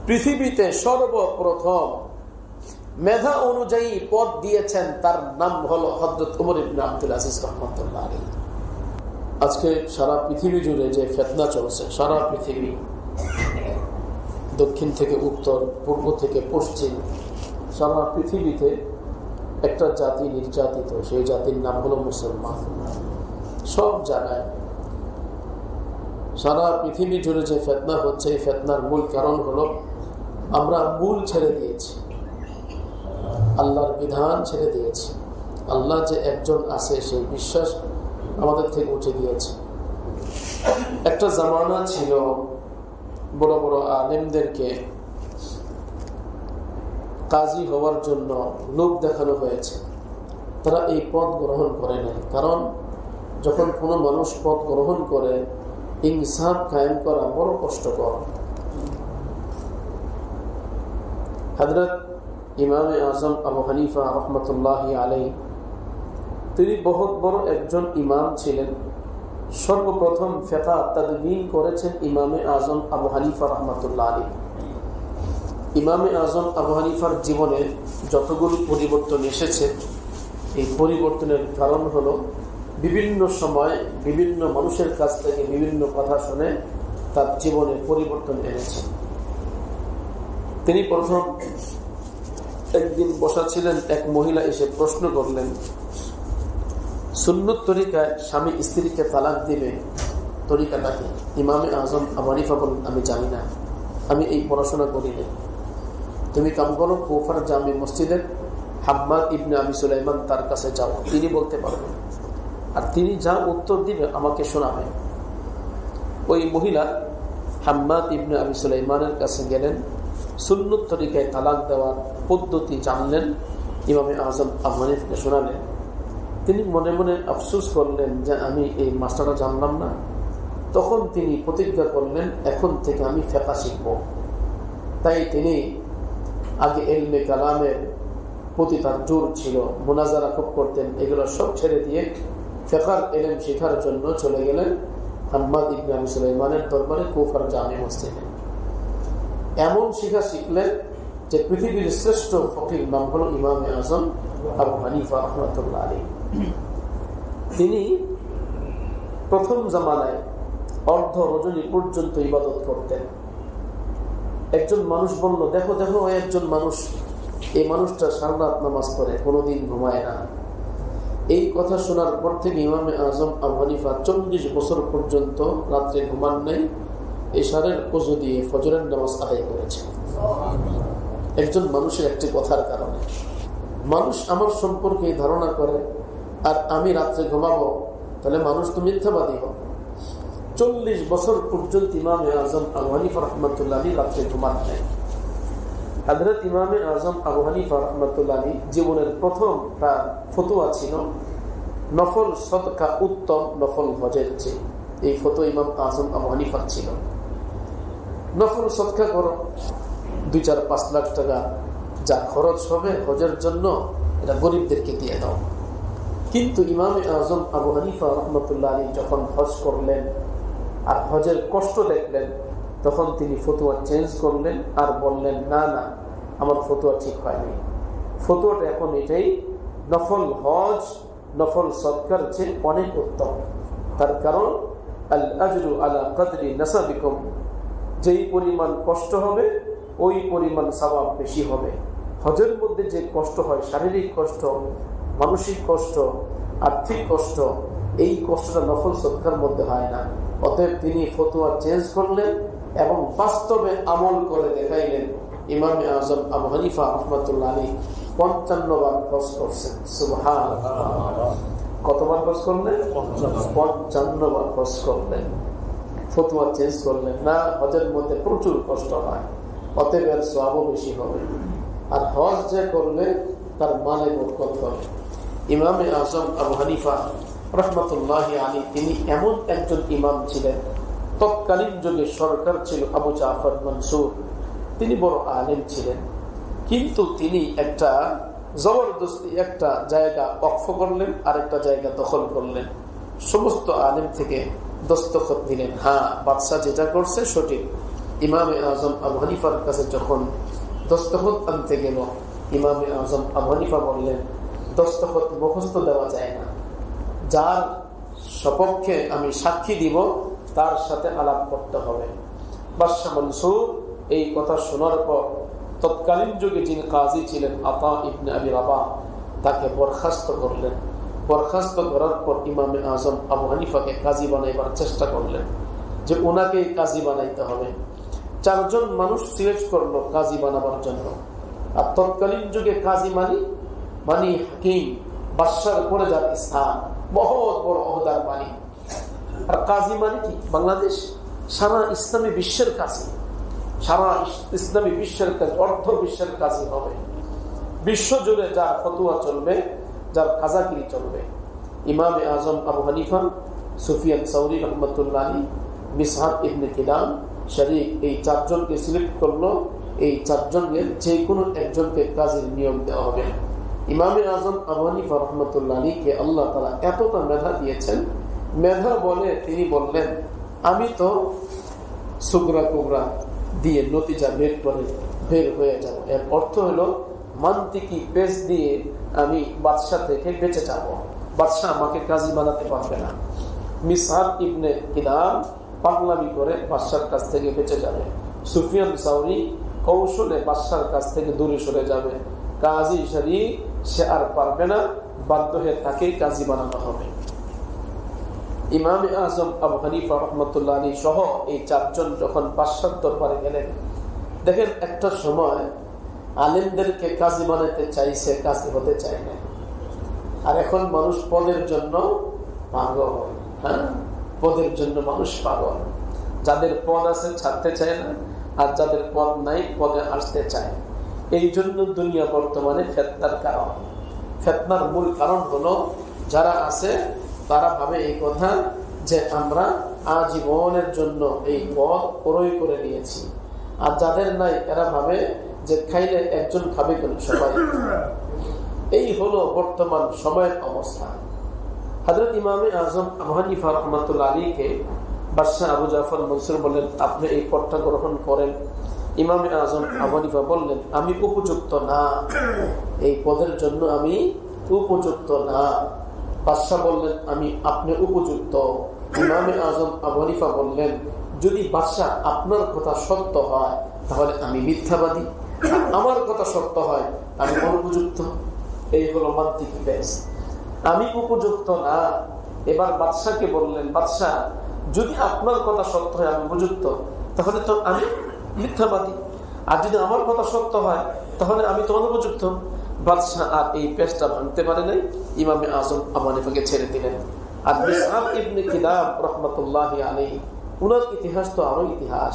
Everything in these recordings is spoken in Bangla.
পৃথিবীতে সর্বপ্রথম মেধা অনুযায়ী পদ দিয়েছেন, তার নাম হলো হযরত ওমর ইবনে আব্দুল আজিজ রাহমাতুল্লাহ আলাইহি। আজকে সারা পৃথিবী জুড়ে যে ফিতনা চলছে, সারা পৃথিবী, দক্ষিণ থেকে উত্তর, পূর্ব থেকে পশ্চিম, সারা পৃথিবীতে একটা জাতি নির্যাতিত, সেই জাতির নাম হলো মুসলমান। সব জায়গায় সারা পৃথিবী জুড়ে যে ফিতনা হচ্ছে, এই ফিতনার মূল কারণ হলো আমরা মূল ছেড়ে দিয়েছি, আল্লাহর বিধান ছেড়ে দিয়েছি। আল্লাহ যে একজন আছে সেই বিশ্বাস আমাদের থেকে উঠে দিয়েছে। একটা জামানা ছিল বড় বড় আলেমদেরকে কাজী হওয়ার জন্য লোক দেখানো হয়েছে, তারা এই পদ গ্রহণ করে নাই। কারণ যখন কোনো মানুষ পদ গ্রহণ করে, ইনসাফ কায়েম করা বড় কষ্টকর। হযরত ইমামে আজম আবু হানিফা রাহমাতুল্লাহি আলাইহি, তিনি বহুত বড় একজন ইমাম ছিলেন। সর্বপ্রথম ফিকহ তাদবিন করেছেন ইমামে আজম আবু হানিফা রাহমাতুল্লাহ আলাইহি। ইমামে আজম আবু হানিফার জীবনে যতগুলো পরিবর্তন এসেছে, এই পরিবর্তনের কারণ হলো বিভিন্ন সময় বিভিন্ন মানুষের কাছ থেকে বিভিন্ন কথা শুনে তার জীবনে পরিবর্তন এনেছে। তিনি প্রথম একদিন বসা ছিলেন, এক মহিলা এসে প্রশ্ন করলেন, সুন্নত তরিকায় স্বামী স্ত্রীকে তালাক দিবে, তরিকাটা কি? ইমামে আজম আবু হানিফা বলেন, আমি জানি না, আমি এই পড়াশোনা করি না। তুমি কাম করো, কুফার জামি মসজিদের হাম্মাদ ইবনে আবি সুলাইমান তার কাছে যাও, তিনি বলতে পারবেন, আর তিনি যা উত্তর দিবে আমাকে শোনাবে। ওই মহিলা হাম্মাদ ইবনে আবি সুলাইমানের কাছে গেলেন, সুন্নত তরিকায় তালাক দেওয়ার পদ্ধতি জানলেন, ইমামে আজম আবু হানিফাকে শোনালেন। তিনি মনে মনে আফসোস করলেন যে আমি এই মাস্টারটা জানলাম না। তখন তিনি প্রতিজ্ঞা করলেন, এখন থেকে আমি ফিকহ শিখব। তাই তিনি আগে ইলমে কালামের প্রতি তার জোর ছিল, মুনাজারা খুব করতেন, এগুলো সব ছেড়ে দিয়ে ফিকহের ইলম শেখার জন্য চলে গেলেন হাম্মাদ ইবনে আবি সুলাইমানের দরবারে কুফার জামি মসজিদে। এমন শিক্ষা শিখলেন যে পৃথিবীর শ্রেষ্ঠ ফকিহ নাম হলো ইমামে আজম আবু হানিফা রাহমাতুল্লাহ আলাইহি। তিনি প্রথম জামানায় অর্ধ রজনী পর্যন্ত ইবাদত করতেন। একজন মানুষ বলল, দেখো দেখো, ওই একজন মানুষ, এই মানুষটা সারা রাত নামাজ পড়ে, কোনোদিন ঘুমায় না। এই কথা শোনার পর থেকে ইমামে আজম আবু হানিফা 40 বছর পর্যন্ত রাত্রে ঘুমান নেই, এশারের ওযু দিয়ে ফজরের নামাজ আদায় করেছে। একজন মানুষের একটি কথার কারণে মানুষ আমার সম্পর্কে ধারণা করে, আর আমি রাত্রে ঘুমাবো, তাহলে মানুষ তো মিথ্যাবাদী হবে। 40 বছর পর্যন্ত ইমামে আজম আবু হানিফা রাহমাতুল্লাহ আলাইহি রাত্রে ঘুমান নেই। হযরত ইমামে আজম আবু হানিফা রাহমাতুল্লাহ আলাইহি জীবনের প্রথম তার ফতোয়া ছিল, নফল সদকা উত্তম নফল হজের চেয়ে। এই ফতোয়া ইমাম আজম আবু হানিফার ছিল। নফল সদকা করো, 2-4-5 লাখ টাকা যা খরচ হবে হজের জন্য, এটা গরিবদেরকে দিয়ে দাও। কিন্তু ইমামে আজম আবু হানিফা রাহমাতুল্লাহ আলাইহি যখন হজ করলেন আর হজের কষ্ট দেখলেন, তখন তিনি ফতোয়া চেঞ্জ করলেন আর বললেন, না না, আমার ফতোয়া ঠিক হয়নি। ফতোয়াটা এখন এটাই, নফল হজ নফল সদকার চেয়ে অনেক উত্তম। তার কারণ আল আজরু আলা কদরি নাসাবিকুম, যেই পরিমাণ কষ্ট হবে ওই পরিমাণ সওয়াব বেশি হবে। হজের মধ্যে যে কষ্ট হয়, শারীরিক কষ্ট, মানসিক কষ্ট, আর্থিক কষ্ট, এই কষ্টটা নফল সদকার মধ্যে হয় না। অতএব তিনি ফতোয়া চেঞ্জ করলেন এবং বাস্তবে আমল করে দেখাইলেন। ইমামে আজম আবু হানিফা রাহমাতুল্লাহ আলাইহি 55 বার হজ করছেন। সুবহানাল্লাহ। কতবার হজ করলেন? 55 বার হজ করলেন। ফতোয়া চেঞ্জ করলেন না, হজের মধ্যে প্রচুর কষ্ট হয়, অতএব এর সওয়াবও বেশি হবে, আর হজ যে করলে তার মালে বরকত হবে। ইমামে আজম আবু হানিফা রাহমাতুল্লাহি আলাইহি তিনি এমন একজন ইমাম ছিলেন, তৎকালীন যুগে সরকার ছিল আবু জাফর মনসুর, তিনি বড় আলেম ছিলেন, কিন্তু তিনি একটা জবরদস্তি একটা জায়গা ওয়াকফ করলেন, আরেকটা জায়গা দখল করলেন। সমস্ত আলেম থেকে দস্তখত নিলেন, হ্যাঁ বাদশাহ যেটা করছে সঠিক, ইমামে আজম আবু হানিফার কাছে যখন দস্তখত আনতে গেল, ইমামে আজম আবু হানিফা বললেন, দস্তখত মুখস্থ দেওয়া যায় না, যার সপক্ষে আমি সাক্ষী দিব তার সাথে আলাপ করতে হবে। বাদশাহ মনসুর এই কথা শোনার পর তৎকালীন যুগে যিনি কাজী ছিলেন আতা ইবনে আবি রাবাহ, তাকে বরখাস্ত করলেন। বরখাস্ত করার পর ইমামে আজম আবু হানিফাকে কাজী বানাইবার চেষ্টা করলেন, যে ওনাকেই কাজী বানাইতে হবে। 4 জন মানুষ সিলেক্ট করলো কাজী বানাবার জন্য। আর তৎকালীন যুগে কাজী মানি হাকিম, বাদশার পরে যার স্থান, বহুত বড় ওহদার মানি। আর কাজী মানে কি? বাংলাদেশ সারা ইসলামী বিশ্বের কাজী, সারা ইসলামী বিশ্বের কাজ, অর্ধ বিশ্বের কাজী হবে। বিশ্ব জুড়ে যার ফতুয়া চলবে, যার কাজাগিরি চলবে। ইমামে আজম আবু হানিফা, সুফিয়ান সাউরি রহমতুল্লাহ আলাইহি, মিসহাব ইবনে কিলাম, শরীক, এই 4 জনকে সিলেক্ট করলো। এই 4 জনের যে কোনো একজনকে কাজীর নিয়োগ দেওয়া হবে। ইমামে আজম আবু হানিফা রহমতুল্লাহ আলাইহিকে আল্লাহ তাআলা এতটা মেধা দিয়েছেন, মেধা বলে তিনি বললেন, আমি তো সুগরা কুবরা দিয়ে নতিজা বের হয়ে যাব। এর অর্থ হলো মান্তিকি পেজ দিয়ে আমি বাদশা থেকে বেঁচে যাব, বাদশা আমাকে কাজী বানাতে পারবে না। মিসহাব ইবনে কিলাম পাগলামি করে বাদশার কাছ থেকে বেঁচে যাবে। সুফিয়ান সাউরি কৌশলে বাদশার কাছ থেকে দূরে সরে যাবে। কাজী শরীফ সে আর পারবে না, বাধ্য হয়ে তাকেই কাজী বানানো হবে। ইমামে আজম আবু হানিফা রহমতুল্লাহ আলাইহি সহ এই 4 জন যখন বাদশার দরবারে গেলেন, দেখেন একটা সময় আলেমদেরকে কাজী বানাতে চাইছে, কাজী হতে চায় না। আর এখন মানুষ পদের জন্য পাগল। হ্যাঁ, পদের জন্য মানুষ পাগল। যাদের পদ আছে ছাড়তে চায় না, আর যাদের পদ নাই পদে আসতে চায়। এই জন্য দুনিয়া বর্তমানে ফিতনার কারণ। ফিতনার মূল কারণ হলো যারা আছে তারা ভাবে এই কথা যে আমরা আজীবনের জন্য এই পদ ক্রয় করে নিয়েছি। আর যাদের নাই এরা ভাবে যে খাইলে একজন খাবে কেন, সবাই। এই হলো বর্তমান সময়ের অবস্থা। হযরত ইমামে আজম আবু হানিফা রাহমাতুল্লাহ আলাইহিকে বাদশাহ আবু জাফর মনসুর বললেন, আপনি এই পদটা গ্রহণ করেন। ইমামে আজম আবু হানিফা বললেন, আমি উপযুক্ত না, এই পদের জন্য আমি উপযুক্ত না। বাদশাহ বললেন, আপনি উপযুক্ত। ইমামে আজম আবু হানিফা বললেন, যদি বাদশাহ আপনার কথা সত্য হয় তাহলে আমি মিথ্যাবাদী, আমার কথা সত্য হয় আমি অনুপযুক্ত। এই হলো মান্তিকি পেশ। আমি উপযুক্ত না। এবার বাদশাহকে বললেন, বাদশাহ যদি আপনার কথা সত্য হয় আমি উপযুক্ত, তাহলে তো আমি মিথ্যাবাদী। আর যদি আমার কথা সত্য হয় তাহলে আমি তো অনুপযুক্ত। বাদশাহ আর এই পেশটা ভাঙতে পারে নাই, ইমামে আজম আবু হানিফাকে ছেড়ে দিলেন। আর মিসহাব ইবনে কিলাম রাহমাতুল্লাহি আলাইহি, উনার ইতিহাস তো আরো ইতিহাস।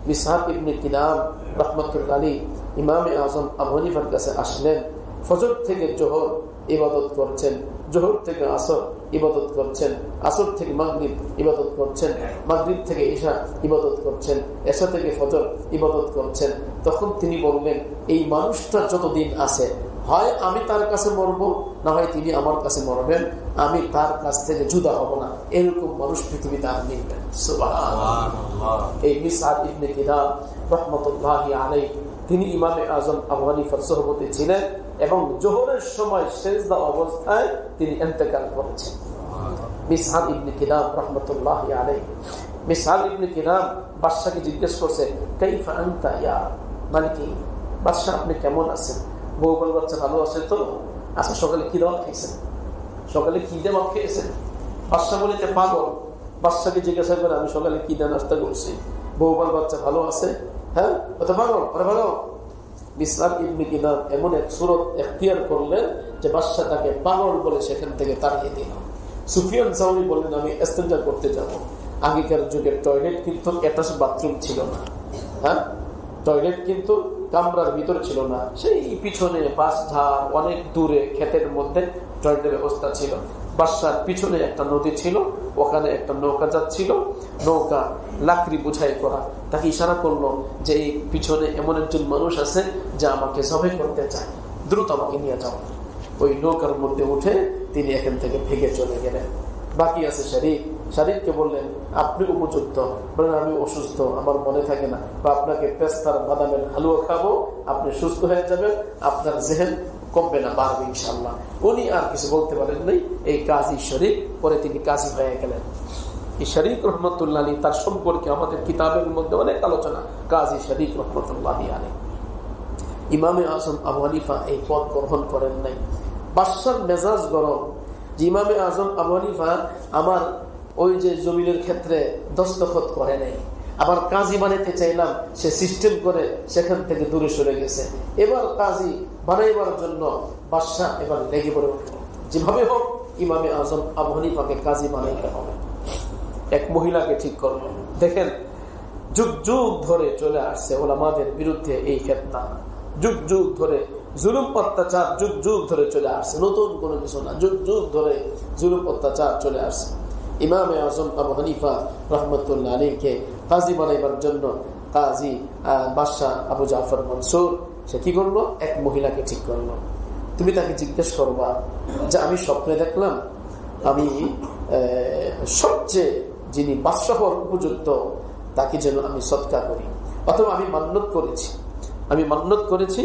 মিসহাব ইবনে কিলাম রাহমাতুল্লাহি আলাইহি ইমামে আজম আবু হানিফার কাছে আসলেন। ফজর থেকে জোহর ইবাদত করছেন, জোহর থেকে আসর ইবাদত করছেন, আসর থেকে মাগরিব ইবাদত করছেন, মাগরিব থেকে ঈশা ইবাদত করছেন, ঈশা থেকে ফজর ইবাদত করছেন। তখন তিনি বললেন, এই মানুষটা যতদিন আছে, হয় আমি তার কাছে মরব, না হয় তিনি আমার কাছে মরবেন, আমি তার কাছ থেকে জুদা হব না। এরকম মানুষ পৃথিবীতে আর মিলবেন। সুবহানাল্লাহ। এই মিসহাব ইবনে কিলাম রাহমাতুল্লাহি আলাইহি তিনি ইমামে আজম আবু হানিফার সহবতে ছিলেন এবং জোহরের সময় সেজদা অবস্থায় তিনি ইন্তেকাল করেছেন। মিসহাব ইবনে কিলাম রাহমাতুল্লাহি আলাইহি, মিসহাব ইবনে কিলাম বাদশাকে জিজ্ঞেস করছে, কাইফা আনতা ইয়া মালিকি, বাদশা আপনি কেমন আছেন? বউ বল, বাচ্চা ভালো আছে তো? আচ্ছা, সকালে কি দাওয়াত খেয়েছেন? সকালে কি দাওয়াত খেয়েছেন? বাদশা বলে যে পাগল। বাদশাকে জিজ্ঞাসা করে, আমি সকালে কি দিয়ে নাস্তা করছি? বউ বল, বাচ্চা ভালো আছে? হ্যাঁ, ওটা পাগল, ওটা ভালো। মিসহাব ইবনে কিলাম এমন এক সুরত এখতিয়ার করলেন যে বাদশা তাকে পাগল বলে সেখান থেকে তাড়িয়ে দিল। সুফিয়ান সাউরি বললেন, আমি ইস্তেঞ্জা করতে যাব। আগেকার যুগের টয়লেট কিন্তু অ্যাটাচ বাথরুম ছিল না। হ্যাঁ, টয়লেট কিন্তু কামরার ভিতর ছিল না, সেই পিছনে বাস ঝাড় অনেক দূরে ক্ষেতের মধ্যে টয়লেটের ব্যবস্থা ছিল। বাদশার পিছনে একটা নদী ছিল, ওখানে একটা নৌকা যাচ্ছিল, নৌকা লাকড়ি বোঝাই করা। তাকে ইশারা করলো যে এই পিছনে এমন একজন মানুষ আছে যে আমাকে জবাই করতে চায়, দ্রুত আমাকে নিয়ে যাও। ওই নৌকার মধ্যে উঠে তিনি এখান থেকে ভেগে চলে গেলেন। বাকি আছে শরীক শারীরকে বললেন আপনি উপযুক্ত, বলেন আমি অসুস্থ, আমার মনে থাকে না, বা আপনাকে পেস্তার বাদামের হালুয়া খাবো, আপনি সুস্থ হয়ে যাবেন, আপনার জেহেন কমবে না, বাড়বে ইনশাআল্লাহ। উনি আর কিছু বলতে পারেন নাই। এই কাজী শরীক, পরে তিনি কাজী হয়ে গেলেন। এই শরীক রহমতুল্লাহ আলাইহি, তার সম্পর্কে আমাদের কিতাবের মধ্যে অনেক আলোচনা। কাজী শরীক রহমতুল্লাহ আলাইহি। ইমামে আজম আবু হানিফা এই পদ গ্রহণ করেন নাই। বাদশার মেজাজ গরম যে ইমামে আজম আবু হানিফা আমার ওই যে জমিনের ক্ষেত্রে দস্তখত করে নাই, আবার কাজী বানাইতে চাইলাম, সে সিস্টেম করে সেখান থেকে দূরে সরে গেছে। এবার কাজী বানাইবার জন্য বাদশা এবার লেগে পড়ে উঠল, যেভাবে হোক ইমামে আজম আবু হানিফাকে কাজী বানাইতে হবে। এক মহিলাকে ঠিক করলো। দেখেন, যুগ যুগ ধরে চলে আসছে ওলামাদের বিরুদ্ধে এই ফিতনা, যুগ যুগ ধরে জুলুম অত্যাচার যুগ যুগ ধরে চলে আসছে, নতুন কোনো কিছু না, যুগ যুগ ধরে জুলুম অত্যাচার চলে আসছে। ইমামে আজম আবু হানিফা রহমতুল্লাহ আলাইহিকে কাজী বানাইবার জন্য কাজী বাদশাহ আবু জাফর মনসুর সে কি করলো, এক মহিলাকে ঠিক করলো। তুমি তাকে জিজ্ঞেস করবা যে আমি স্বপ্নে দেখলাম আমি সবচেয়ে যিনি বাদশাহ হওয়ার উপযুক্ত তাকে যেন আমি সৎকার করি, অথবা আমি মান্যত করেছি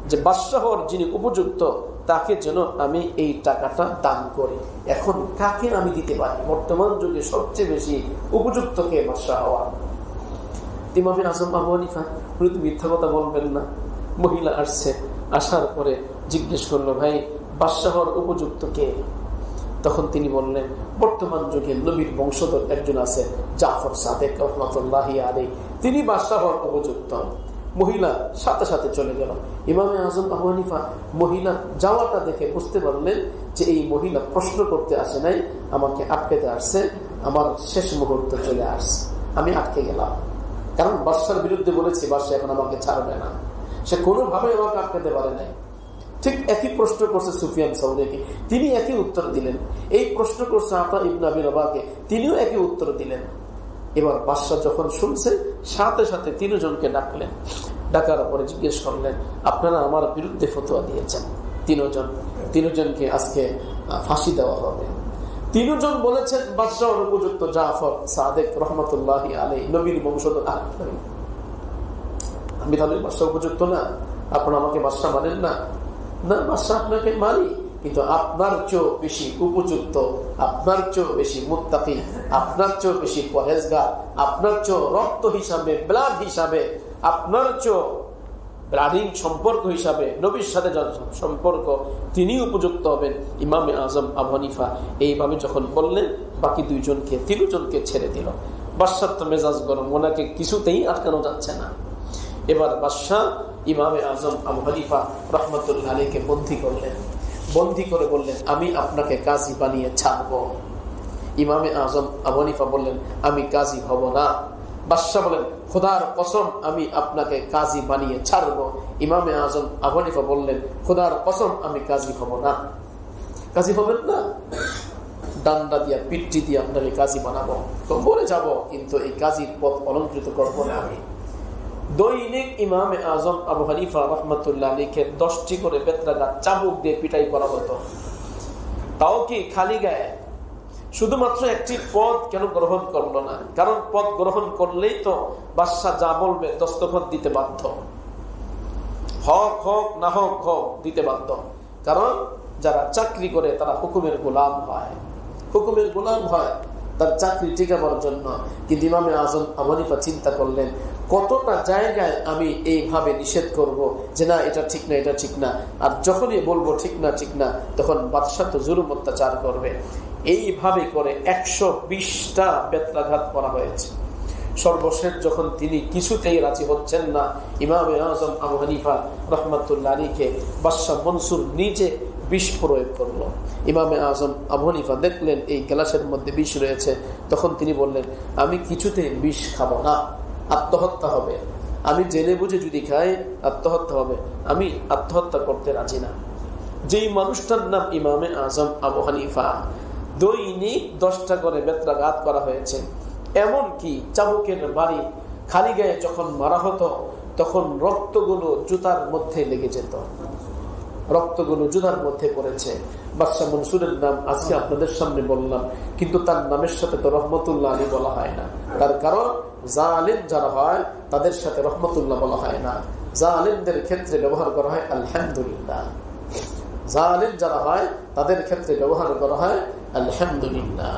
যে বাদশাহ হওয়ার যিনি উপযুক্ত তাকে যেন আমি এই টাকাটা দান করি। এখন কাকে আমি দিতে পারি? বর্তমান যুগে সবচেয়ে বেশি উপযুক্ত কে বাদশাহ হওয়া? ইমামে আজম আবু হানিফা বলে মিথ্যা কথা বলবেন না। মহিলা আসছে, আসার পরে জিজ্ঞেস করলো, ভাই বাদশাহ হওয়ার উপযুক্ত কে? তখন তিনি বললেন, বর্তমান যুগে নবীর বংশধর একজন আছে জাফর সাদেক রহমতুল্লাহি আলাইহি, তিনি বাদশাহ হওয়ার উপযুক্ত। মহিলা সাথে সাথে চলে গেল। ইমামে আজম আবু হানিফা মহিলা যাওয়াটা দেখে বুঝতে পারলেন যে এই মহিলা প্রশ্ন করতে আসে নাই, আমাকে আটকেতে আসছে, আমার শেষ মুহূর্তে চলে আসছে, আমি আটকে গেলাম। কারণ বাদশার বিরুদ্ধে বলেছি, বাদশা এখন আমাকে ছাড়বে না, সে কোনোভাবে আমাকে আটকাতে পারে নাই। ঠিক একই প্রশ্ন করছে সুফিয়ান সাউরিকে, তিনি একই উত্তর দিলেন। এই প্রশ্ন করছে আতা ইবনে আবি রাবাহকে, তিনিও একই উত্তর দিলেন। এবার বাদশা যখন শুনছে সাথে সাথে তিনজনকে ডাকলেন। ডাকার পরে জিজ্ঞেস করলেন, আপনারা আমার বিরুদ্ধে ফতোয়া দিয়েছেন, তিনজনকে আজকে ফাঁসি দেওয়া হবে। তিনজন বলেছেন বাদশাহর উপযুক্ত জাফর সাদেক রহমতুল্লাহি আলাইহি, নবীর বংশধর। আমি তাহলে বাদশাহ উপযুক্ত না? আপনারা আমাকে বাদশাহ মানেন না? না, বাদশাহ আপনাকে মানি, কিন্তু আপনার চেয়েও বেশি উপযুক্ত, আপনার চেয়েও বেশি মুত্তাকি, আপনার চেয়েও বেশি পরহেজগার, আপনার চেয়েও রক্ত হিসাবে, ব্লাড হিসাবে, আপনার চেয়েও ব্লাডিং সম্পর্ক হিসাবে নবীর সাথে সম্পর্ক, তিনি উপযুক্ত হবেন। ইমামে আজম আবু হানিফা এইভাবে যখন বললেন, বাকি তিনজনকে ছেড়ে দিল। বাদশার তো মেজাজ গরম, ওনাকে কিছুতেই আটকানো যাচ্ছে না। এবার বাদশাহ ইমামে আজম আবু হানিফা রহমতুল্লাহ আলাইহিকে বন্দী করলেন। বন্দী করে বললেন, আমি আপনাকে কাজী বানিয়ে ছাড়বো। ইমামে আজম আবু হানিফা বললেন, আমি কাজী হব না। বাদশাহ বলেন, খোদার কসম আমি আপনাকে কাজী বানিয়ে ছাড়বো। ইমামে আজম আবু হানিফা বললেন, খোদার কসম আমি কাজী হব না। কাজী হবেন না? ডান্ডা দিয়া পিট্টি দিয়ে আপনাকে কাজী বানাবো, তো মরে যাব, কিন্তু এই কাজীর পথ অলঙ্কৃত করবো না আমি। দৈনিক ইমামে আজম আবু হানিফা রহমতুল্লাহ আলাইহিকে 10টি করে বেত্রাঘাত চাবুক দিয়ে পিটাই করা হতো। তাও কি খালি গায়ে? শুধুমাত্র একটি পদ কেন গ্রহণ করলো না? কারণ পদ গ্রহণ করলেই তো বাদশাহ যা বলবে দস্তখত দিতে বাধ্য, হক হোক না হোক হোক দিতে বাধ্য। কারণ যারা চাকরি করে তারা হুকুমের গোলাম হয়, হুকুমের গোলাম হয় তার চাকরি টিকাবার জন্য। কিন্তু ইমামে আজম আবু হানিফা চিন্তা করলেন, কতটা জায়গায় আমি এইভাবে নিষেধ করব যে না এটা ঠিক না, এটা ঠিক না, আর যখনই বলবো ঠিক না তখন বাদশাহ তো জুলুম অত্যাচার করবে। এইভাবে করে 120টা বেত্রাঘাত করা হয়েছে। সর্বশেষ যখন তিনি কিছুতেই রাজি হচ্ছেন না, ইমামে আজম আবু হানিফা রহমতুল্লাহ আলাইহিকে বাদশাহ মনসুর নিজে বিষ প্রয়োগ করলো। ইমামে আজম আবু হানিফা দেখলেন এই গ্লাসের মধ্যে বিষ রয়েছে, তখন তিনি বললেন, আমি কিছুতেই বিষ খাবো না, আত্মহত্যা হবে, আমি জেনে বুঝে যদি খাই আত্মহত্যা হবে, আমি আত্মহত্যা করতে রাজি না। যেই মানুষটার নাম ইমামে আজম আবু হানিফা, দৈনিক 10টা করে বেত্রাঘাত করা হয়েছে। এমনকি চাবুকের বাড়ি খালি গায়ে যখন মারা হতো তখন রক্তগুলো জুতার মধ্যে লেগে যেত, রক্তগুলো জুতার মধ্যে পড়েছে। বাদশাহ মনসুরের নাম আজকে আপনাদের সামনে বললাম, কিন্তু তার নামের সাথে তো রহমতুল্লাহ আলী বলা হয় না। তার কারণ জালিম যারা হয় তাদের সাথে রহমতুল্লাহ বলা হয় না, জালিমদের ক্ষেত্রে ব্যবহার করা হয় আলহামদুলিল্লাহ। জালিম যারা হয় তাদের ক্ষেত্রে ব্যবহার করা হয় আলহামদুলিল্লাহ।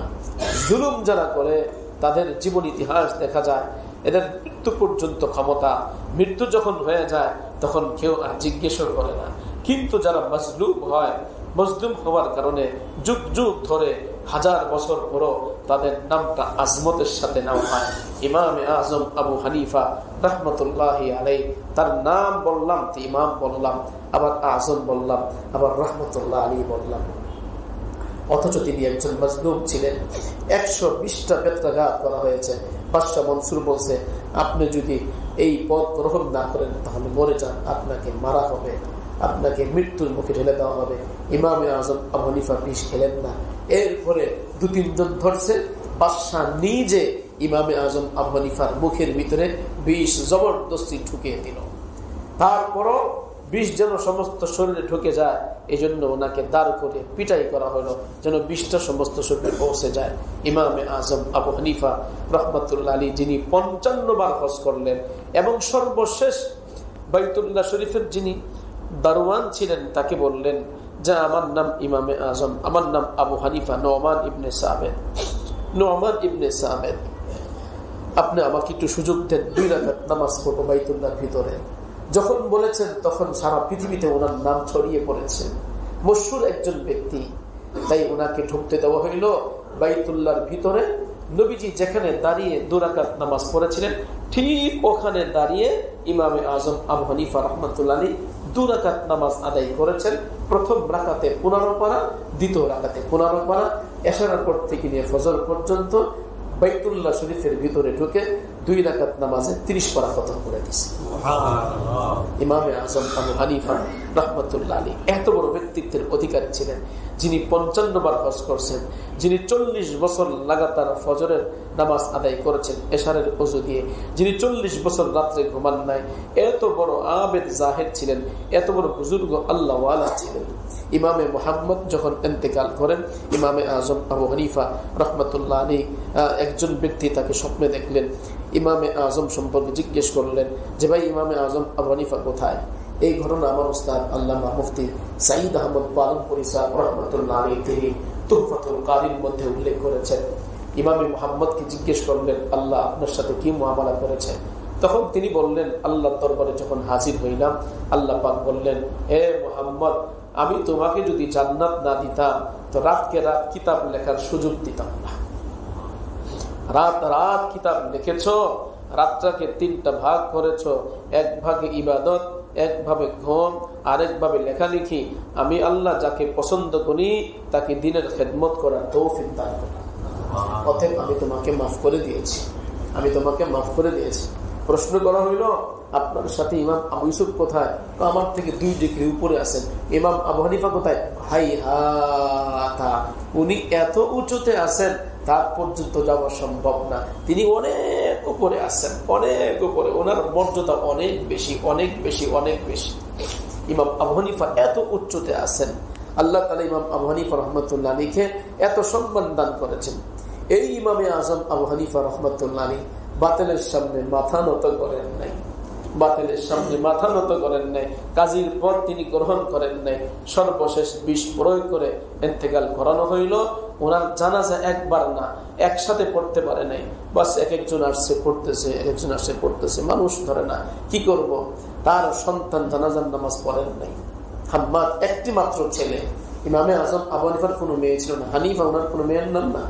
জুলুম যারা করে তাদের জীবন ইতিহাস দেখা যায়, এদের মৃত্যু পর্যন্ত ক্ষমতা, মৃত্যু যখন হয়ে যায় তখন কেউ আর জিজ্ঞেসও করে না। কিন্তু যারা মজলুম হয়, মজলুম হওয়ার কারণে যুগ যুগ ধরে 1000 বছর পরও তাদের নামটা আজমতের সাথে নেওয়া হয়। ইমামে আজম আবু হানিফা রহমতুল্লাহি আলাইহি, তার নাম বললাম তো ইমাম বললাম, আবার আজম বললাম, আবার রহমতুল্লাহ আলী বললাম। অথচ তিনি একজন মজলুম ছিলেন। 120টা বেত্রাঘাত করা হয়েছে। বাদশাহ মনসুর বলছে, আপনি যদি এই পদ গ্রহণ না করেন তাহলে মরে যান, আপনাকে মারা হবে, আপনাকে মৃত্যুর মুখে ঢেলে দেওয়া হবে। ইমামে আজম আবু হানিফা বিষ খেলেন না। এরপরে 2-3 জন ধরছে, বাদশাহ নিজে ইমামে আজম আবু হানিফার মুখের ভিতরে বিষ জবরদস্তি ঢুকিয়ে দিল। তারপরও বিষ যেন সমস্ত শরীরে ঢুকে যায়, এই জন্য ওনাকে দাঁড় করে পিটাই করা হলো, যেন বিষটা সমস্ত শরীরে পৌঁছে যায়। ইমামে আজম আবু হানিফা রহমতুল্লাহ আলী, যিনি 55 বার হজ করলেন এবং সর্বশেষ বাইতুল্লাহ শরীফের যিনি দারওয়ান ছিলেন, তাকে বললেন যে আমার নাম ইমামে আজম, আমার নাম আবু হানিফা নোমান ইবনে সাবেদ, নোমান ইবনে সাবেদ, আপনি আমাকে একটু সুযোগ দেন, 2 রাকাত নামাজ পড়ব বাইতুল্লাহর ভিতরে। যখন বলেছেন তখন সারা পৃথিবীতে ওনার নাম ছড়িয়ে পড়েছে, মশহুর একজন ব্যক্তি। তাই ওনাকে ঢুকতে দেওয়া হইল বাইতুল্লাহর ভিতরে। নবীজি যেখানে দাঁড়িয়ে 2 রাকাত নামাজ পড়েছিলেন, ঠিক ওখানে দাঁড়িয়ে ইমামে আজম আবু হানিফা রহমতুল্লাহ আলী 2 রাকাত নামাজ আদায় করেছেন। প্রথম রাকাতে 15 পারা, দ্বিতীয় রাকাতে 15 পারা, এশারার পর থেকে নিয়ে ফজর পর্যন্ত বাইতুল্লাহ শরীফের ভিতরে ঢুকে 2 রাকাত নামাজে 30 পারা খতম করে দিয়েছে ইমামে আজম আবু হানিফা রহমতুল্লাহ আলী। এত বড় ব্যক্তিত্বের অধিকারী ছিলেন, যিনি 55 বার হজ করছেন, যিনি 40 বছর লাগাতার ফজরের নামাজ আদায় করেছেন এশারের ওযু দিয়ে, যিনি 40 বছর রাত্রে ঘুমান নাই। এত বড় আবেদ জাহেদ ছিলেন, এত বড় বুজুর্গ আল্লাহওয়ালা ছিলেন। ইমামে মুহাম্মদ যখন ইন্তেকাল করেন, ইমামে আজম আবু হানিফা রহমতুল্লাহ আলী একজন ব্যক্তি তাকে স্বপ্নে দেখলেন। ইমামে আজম সম্পর্কে জিজ্ঞেস করলেন যে ভাই, ইমামে আজম আবু হানিফা কোথায়? এই ঘটনা আমার উস্তাদ আল্লামা মুফতি সাঈদ আহমদ পালনপুরি সাহেব রহমতুল্লাহ আলাইহি তিনি তুহফাতুল কারীর মধ্যে উল্লেখ করেছেন। ইমামে মুহাম্মদকে জিজ্ঞেস করলেন, আল্লাহ আপনার সাথে কি মুআমালা করেছে? তখন তিনি বললেন, আল্লাহর দরবারে যখন হাজির হইলাম, আল্লাহ পাক বললেন, হে মুহাম্মদ, আমি তোমাকে যদি জান্নাত না দিতাম তো রাতকে রাত কিতাব লেখার সুযোগ দিতাম না। রাত রাত কিতাব লিখেছ, রাতটাকে 3টা ভাগ করেছ, এক ভাগে ইবাদত, এক ভাবে ঘুম, আরেক ভাবে লেখালেখি। আমি আল্লাহ যাকে পছন্দ করি তাকে দিনের খেদমত করার তৌফিক দান করি। অতএব আমি তোমাকে মাফ করে দিয়েছি, আমি তোমাকে মাফ করে দিয়েছি। প্রশ্ন করা হইল, আপনার সাথে ইমাম আবু ইউসুফ কোথায়? আমার থেকে 2 ডিগ্রি উপরে আছেন। ইমাম আবু হানিফা কোথায়? হাই হা, উনি এত উঁচুতে আছেন তার পর্যন্ত যাওয়া সম্ভব না, তিনি অনেক উপরে আছেন, অনেক উপরে, ওনার মর্যাদা অনেক বেশি, অনেক বেশি, অনেক বেশি। ইমাম আবু হানিফা এত উচ্চতে আছেন, আল্লাহ তাআলা ইমাম আবু হানিফা রহমতুল্লাহ আলাইহিকে এত সম্মান দান করেছেন। এই ইমামে আজম আবু হানিফা রহমতুল্লাহ আলাইহি বাতিলের সামনে মাথা নত করেন নাই, বাতিলের সামনে মাথা নত করেন নাই, কাজীর পদ তিনি গ্রহণ করেন নাই। সর্বশেষ বিষ প্রয়োগ করে ইন্তেকাল করানো হইল। ওনার জানাজা একবার না, একসাথে পড়তে পারে নাই, বাস এক একজন আসছে পড়তেছে, এক একজন আসছে পড়তেছে, মানুষ ধরে না। কি করব? তার সন্তান জানাজার নামাজ পড়েন নাই। হাম্মাদ একটি মাত্র ছেলে। ইমামে আজম আবু হানিফার কোনো মেয়ে ছিল না। হানিফা ওনার কোনো মেয়ের নাম না,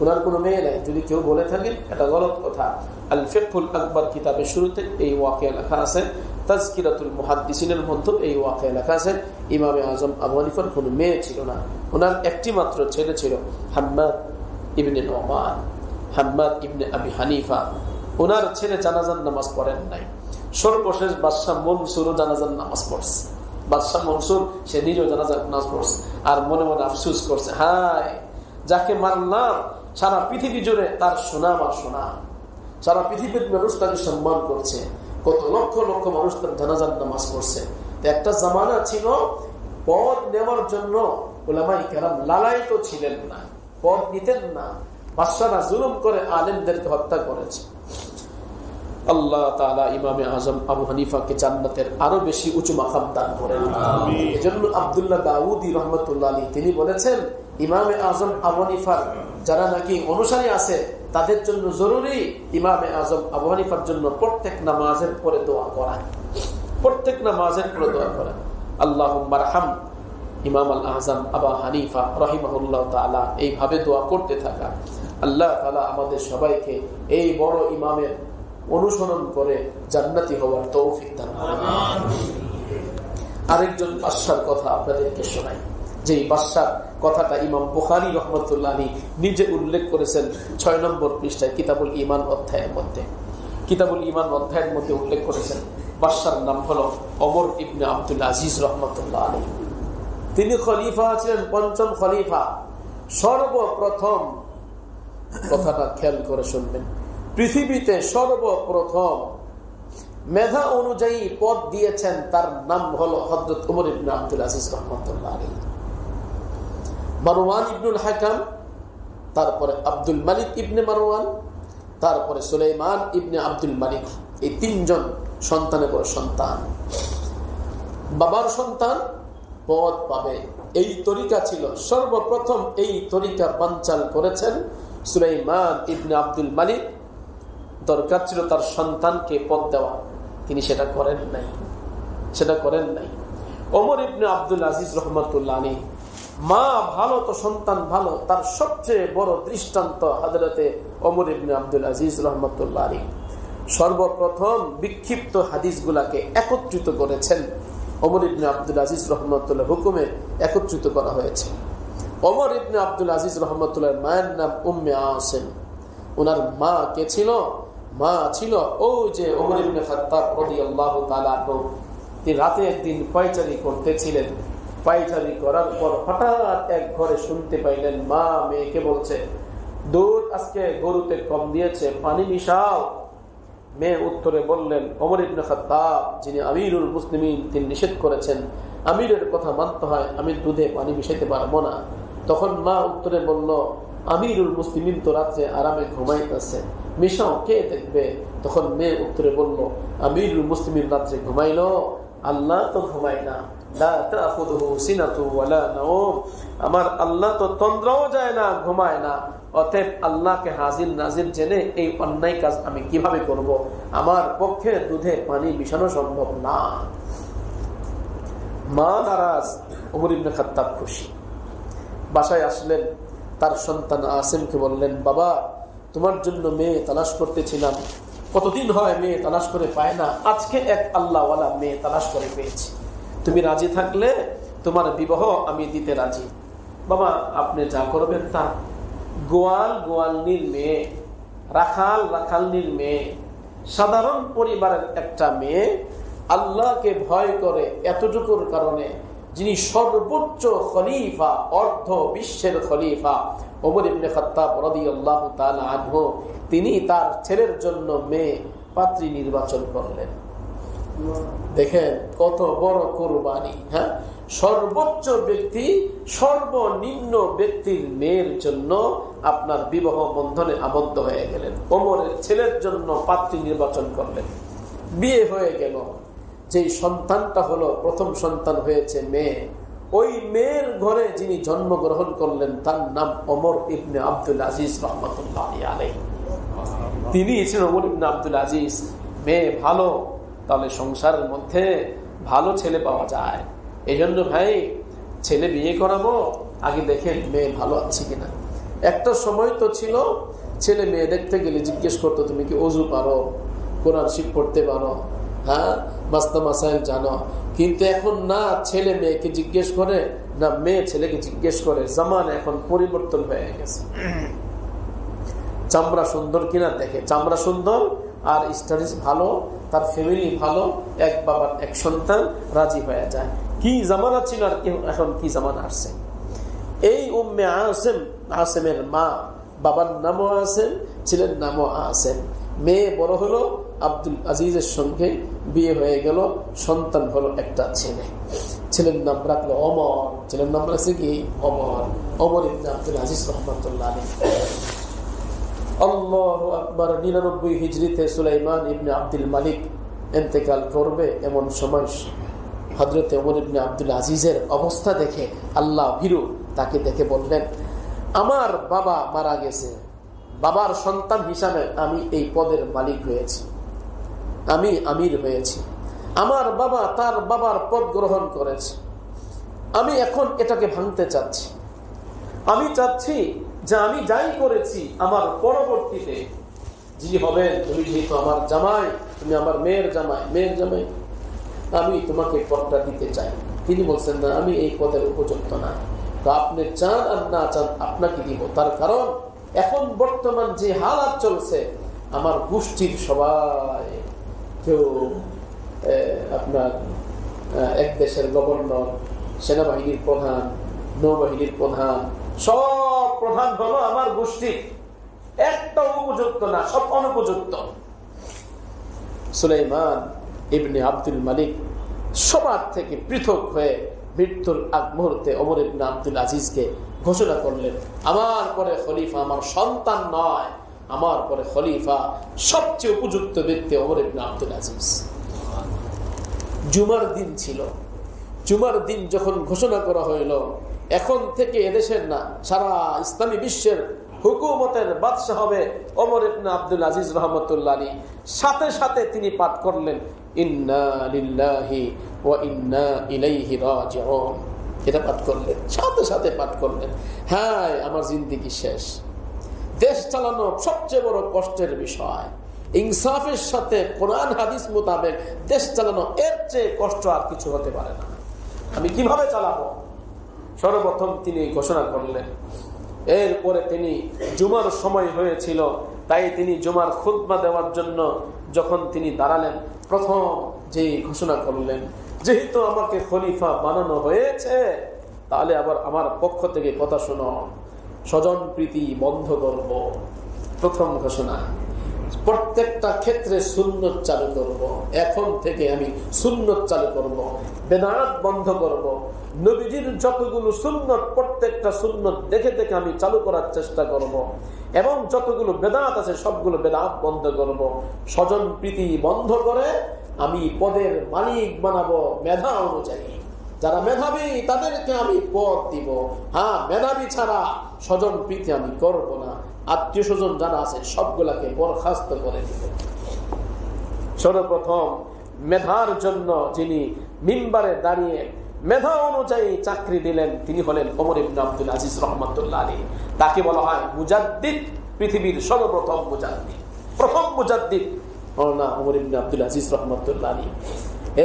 ওনার কোনো মেয়ে নাই। যদি কেউ বলে থাকে এটা গলত কথা। আল ফিকহুল আকবর কিতাবের শুরুতে এই ওয়াকিয়া লেখা আছে, তাজকিরাতুল মুহাদ্দিসিনের মধ্যে এই ওয়াকিয়া লেখা আছে। ইমামে আজম আবু হানিফার কোনো মেয়ে ছিল না, ওনার একটি মাত্র ছেলে ছিল, হাম্মাদ ইবনে নোমান, হাম্মাদ ইবনে আবি হানিফা। ওনার ছেলে জানাজার নামাজ পড়েন নাই। সর্বশেষ বাদশাহ মনসুরও জানাজার নামাজ পড়ছে। বাদশাহ মনসুর সে নিজেও জানাজার নামাজ পড়ছে, আর মনে মনে আফসুস করছে, হায় যাকে মারলাম সারা পৃথিবী জুড়ে তার সুনাম আর সুনাম, সারা পৃথিবীর মানুষ তাকে সম্মান করছে, কত লক্ষ লক্ষ মানুষ তার জানাজার নামাজ পড়ছে। একটা জামানা ছিল পদ নেওয়ার জন্য উলামায়ে কেরাম লালায়িত ছিলেন না, পদ নিতেন না। বাদশাহরা জুলুম করে আলেমদেরকে হত্যা করেছে। আল্লাহ তাআলা ইমামে আজম আবু হানিফাকে জান্নাতের আরো বেশি উঁচু মাকাম দান করেন। এজন্য আব্দুল্লাহ দাউদি রাহমাতুল্লাহ আলাইহি তিনি বলেছেন, ইমামে আজম আবু হানিফার যারা নাকি অনুসারী আছে তাদের জন্য জরুরি ইমামে আজম আবু হানিফার জন্য প্রত্যেক নামাজের পরে দোয়া করা, প্রত্যেক নামাজের পরে দোয়া করা। আল্লাহুম্মা আরহাম ইমাম আল আজম আবু হানিফা রাহিমাহুল্লাহ তাআলা, এইভাবে দোয়া করতে থাকা। আল্লাহ তাআলা আমাদের সবাইকে এই বড় ইমামের অনুসরণ করে জান্নাতি হওয়ার তৌফিক দান করেন। আরেকজন বাদশার কথা আপনাদেরকে শোনাই, যে বাদশার কথাটা ইমাম বুখারী রাহমাতুল্লাহ আলাইহি নিজে উল্লেখ করেছেন 6 নম্বর পৃষ্ঠায় কিতাবুল ঈমান অধ্যায়ের মধ্যে। কিতাবুল ঈমান অধ্যায়ের মধ্যে উল্লেখ করেছেন বাদশার নাম হলো ওমর ইবনে আব্দুল আজিজ রাহমাতুল্লাহ আলাইহি। তিনি খলিফা ছিলেন, 5ম খলিফা। সর্বপ্রথম, কথাটা খেয়াল করে শুনবেন, পৃথিবীতে সর্বপ্রথম মেধা অনুযায়ী পদ দিয়েছেন, তার নাম হলো হযরত ওমর ইবনে আব্দুল আজিজ রাহমাতুল্লাহ আলাইহি। মারওয়ান ইবনুল হাকাম, তারপরে আব্দুল মালিক ইবনে মারওয়ান, তারপরে সুলাইমান ইবনে আব্দুল মালিক। এই 3 জন সন্তানের পর সন্তান, বাবার সন্তান পদ পাবে, এই তরিকা ছিল। সর্বপ্রথম এই তরিকা বানচাল করেছেন সুলাইমান ইবনে আব্দুল মালিক। দরকার ছিল তার সন্তানকে পদ দেওয়া, তিনি সেটা করেন নাই। ওমর ইবনে আব্দুল আজিজ রাহমাতুল্লাহ আলাইহি, মা ভালো তো সন্তান ভালো, তার সবচেয়ে বড় দৃষ্টান্ত হযরতে ওমর ইবনে আব্দুল আজিজ রাহমাতুল্লাহ আলাইহি। সর্বপ্রথম বিক্ষিপ্ত হাদিসগুলাকে একত্রিত করেছেন ওমর ইবনে আব্দুল আজিজ রাহমাতুল্লাহ হুকুমে একত্রিত করা হয়েছে। ওমর ইবনে আব্দুল আজিজ রাহমাতুল্লাহর মায়ের নাম উম্মে আসিম। ওনার মা কে ছিল? মা ছিল ও যে ওমর ইবনে খাত্তাব রাদিয়াল্লাহু তাআলা আনহু। তিনি রাতে একদিন পায়চারি করতেছিলেন। পায়চারি করার পর হঠাৎ এক ঘরে শুনতে পাইলেন মা মেয়েকে বলছে, দুধ আজকে গরুতে কম দিয়েছে, পানি মিশাও। মেয়ে উত্তরে বললেন, ওমর ইবনে খাত্তাব যিনি আমিরুল মুসলিমিন, তিনি নিষেধ করেছেন, আমিরের কথা মানতে হয়, আমি দুধে পানি মিশাইতে পারবো না। তখন মা উত্তরে বলল, আমিরুল মুসলিমিন তো রাত্রে আরামে ঘুমাইতেছে, মিশাও, কে দেখবে? তখন মেয়ে উত্তরে বলল, আমিরুল মুসলিমিন রাত্রে ঘুমাইলো, আল্লাহ তো ঘুমায় না, আমার আল্লাহ তো তন্দ্রাও যায় না, ঘুমায় না। অতএব আল্লাহকে হাজির নাজির জেনে এই অন্যায় কাজ আমি কিভাবে করব? আমার পক্ষে দুধে পানি মিশানো সম্ভব না। মা নারাজ, ওমর ইবনে খাত্তাব খুশি। বাসায় আসলেন, তার সন্তান আসিমকে বললেন, বাবা তোমার জন্য মেয়ে তালাশ করতেছিলাম, কতদিন হয় মেয়ে তালাশ করে পায় না, আজকে এক আল্লাহওয়ালা মেয়ে তালাশ করে পেয়েছি, তুমি রাজি থাকলে তোমার বিবাহ আমি দিতে রাজি। বাবা আপনি যা করবেন তা। গোয়ালনির মেয়ে, রাখালনির মেয়ে, সাধারণ পরিবারের একটা মেয়ে, আল্লাহকে ভয় করে এতটুকুর কারণে যিনি সর্বোচ্চ খলিফা, অর্ধ বিশ্বের খলিফা ওমর ইবনে খাত্তাব রাদিয়াল্লাহু তাআলা আনহু, তিনি তার ছেলের জন্য মেয়ে পাত্রী নির্বাচন করলেন। দেখেন কত বড় কুরবানি। হ্যাঁ, সর্বোচ্চ ব্যক্তি সর্বনিম্ন ব্যক্তির মেয়ের জন্য আপনার বিবাহ বন্ধনে আবদ্ধ হয়ে গেলেন। ওমরের ছেলের জন্য পাত্রী নির্বাচন করলেন, বিয়ে হয়ে গেল। যেই সন্তানটা হলো প্রথম সন্তান হয়েছে মেয়ে, ওই মেয়ের ঘরে যিনি জন্মগ্রহণ করলেন তার নাম ওমর ইবনে আব্দুল আজিজ রাহমাতুল্লাহি আলাইহি। তিনি ছিলেন ওমর ইবনে আব্দুল আজিজ। মেয়ে ভালো, তাহলে সংসারের মধ্যে ভালো ছেলে পাওয়া যায়। এই জন্য ভাই ছেলে বিয়ে করাবো, আগে দেখেন মেয়ে ভালো আছে কিনা। একটা সময় তো ছিল ছেলে মেয়ে দেখতে গেলে জিজ্ঞেস করতো, তুমি কি ওযু পারো, কোরআন শরীফ পড়তে পারো, হ্যাঁ মাসলা মাসাইল জানো। কিন্তু এখন না ছেলে মেয়েকে জিজ্ঞেস করে, না মেয়ে ছেলেকে জিজ্ঞেস করে। জামানা এখন পরিবর্তন হয়ে গেছে। চামড়া সুন্দর কিনা দেখে, চামড়া সুন্দর আর স্টাডিজ ভালো, তার ফ্যামিলি ভালো, এক বাবার এক সন্তান, রাজি হয়ে যায়। কি জামানা ছিল আর এখন কি জামানা আসছে। এই উম্মে আসিম, আসিমের মা, বাবার নামও আসিম, ছেলের নামও আসিম। মেয়ে বড় হলো, আব্দুল আজিজের সঙ্গে বিয়ে হয়ে গেল, সন্তান হলো একটা ছেলে। ছেলের নাম রাখলো অমর। ছেলের নাম রাখছে কি? অমর। অমর ইবনে আব্দুল আজিজ রহমাতুল্লাহ আলাইহি। আল্লাহু আকবার। 99 হিজরিতে সুলাইমান ইবনে আব্দুল মালিক ইন্তেকাল করবে, এমন সময় হযরতে ওমর ইবনে আব্দুল আজিজের অবস্থা দেখে আল্লাহ ভীরু তাকে দেখে বললেন, আমার বাবা মারা গেছে, বাবার সন্তান হিসাবে আমি এই পদের মালিক হয়েছি, আমি আমির হয়েছি। আমার বাবা তার বাবার পদ গ্রহণ করেছে, আমি এখন এটাকে ভাঙতে চাচ্ছি। আমি চাচ্ছি যে আমি যাই করেছি আমার পরবর্তীতে যিনি হবেন, তুমি যেহেতু আমার জামাই, তুমি আমার মেয়ের জামাই, আমি তোমাকে পদটা দিতে চাই। তিনি বলছেন, না, আমি এই পদের উপযুক্ত না। তো আপনি চান আর না চান আপনাকে দিব। তার কারণ এখন বর্তমান যে হালাত চলছে, আমার গোষ্ঠীর সবাই, কেউ আপনার এক দেশের গভর্নর, সেনাবাহিনীর প্রধান, নৌবাহিনীর প্রধান, সব প্রধান হলো আমার গোষ্ঠী। একটা উপযুক্ত না, সব অনুপযুক্ত। সুলাইমান ইবনে আব্দুল মালিক সবার থেকে পৃথক হয়ে মৃত্যুর আগ মুহূর্তে ওমর ইবনে আব্দুল আজিজকে ঘোষণা করলেন, আমার পরে খলিফা আমার সন্তান নয়, আমার পরে খলিফা সবচেয়ে উপযুক্ত ব্যক্তি ওমর ইবনে আব্দুল আজিজ। জুমার দিন ছিল। জুমার দিন যখন ঘোষণা করা হইল, এখন থেকে এদেশের না, সারা ইসলামী বিশ্বের হুকুমতের বাদশা হবে ওমর ইবনে আব্দুল আজিজ রহমতুল্লাহ আলাইহি, সাথে সাথে তিনি পাঠ করলেন, ইন্না লিল্লাহি ওয়া ইন্না ইলাইহি রাজিউন। এটা পাঠ করলেন, সাথে সাথে পাঠ করলেন, হ্যাঁ আমার জিন্দেগি শেষ। দেশ চালানো সবচেয়ে বড় কষ্টের বিষয়। ইনসাফের সাথে কোরআন হাদিস মোতাবেক দেশ চালানো, এর চেয়ে কষ্ট আর কিছু হতে পারে না। আমি কিভাবে চালাবো? সর্বপ্রথম তিনি ঘোষণা করলেন। এরপরে তিনি, জুমার সময় হয়েছিল, তাই তিনি জুমার খুতবা দেওয়ার জন্য যখন তিনি দাঁড়ালেন, প্রথম যে ঘোষণা করলেন, যেহেতু আমাকে খলিফা বানানো হয়েছে, তাহলে আবার আমার পক্ষ থেকে কথা শোনো, স্বজন প্রীতি বন্ধ করব। প্রথম ঘোষণা, প্রত্যেকটা ক্ষেত্রে সুন্নত চালু করব। এখন থেকে আমি সুন্নত চালু করব, বেদাত বন্ধ করব। নবীজির যতগুলো সুন্নত, প্রত্যেকটা সুন্নত দেখে দেখে আমি চালু করার চেষ্টা করব, এবং যতগুলো বেদাত আছে সবগুলো বেদাত বন্ধ করব। স্বজন প্রীতি বন্ধ করে আমি পদের মালিক বানাবো মেধা অনুযায়ী। যারা মেধাবী তাদেরকে আমি পদ দিব। হ্যাঁ, মেধাবী ছাড়া স্বজন প্রীতি আমি করব না। আত্মীয় স্বজন যারা আছে সবগুলাকে বরখাস্ত করে দিব। সর্বপ্রথম মেধার জন্য যিনি মিম্বারে দাঁড়িয়ে মেধা অনুযায়ী চাকরি দিলেন, তিনি হলেন ওমর ইবনে আব্দুল আজিজ রহমাতুল্লাহ আলাইহি। তাকে বলা হয় মুজাদ্দিদ, পৃথিবীর সর্বপ্রথম মুজাদ্দিদ, প্রথম মুজাদ্দিদ না ওমর ইবনে আব্দুল আজিজ রহমাতুল্লাহ আলাইহি।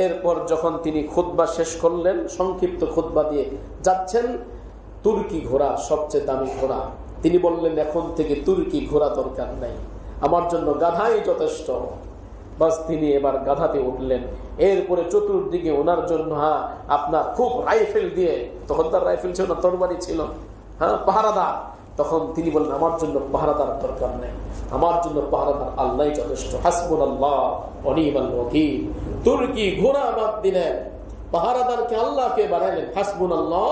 এরপর যখন তিনি খুতবা শেষ করলেন, সংক্ষিপ্ত খুতবা দিয়ে যাচ্ছেন, তুর্কি ঘোড়া, সবচেয়ে দামি ঘোড়া। তিনি বললেন, এখন থেকে তুর্কি ঘোড়া দরকার নাই, আমার জন্য গাধাই যথেষ্ট। বাস তিনি এবার গাধাতে উঠলেন। এরপরে চতুর্দিকে ওনার জন্য আপনার খুব রাইফেল দিয়ে, তখন তার রাইফেল ছিল না, তরবারি ছিল, পাহারাদার। তখন তিনি বললেন, আমার জন্য পাহারাদার দরকার নেই, আমার জন্য পাহারাদার আল্লাহ যথেষ্ট। হাসবুনাল্লাহ ওয়া নি'মাল ওয়াকিল। তুর্কি ঘোড়া বাদ দিলেন, পাহারাদারকে আল্লাহকে বানাইলেন। হাসবুনাল্লাহ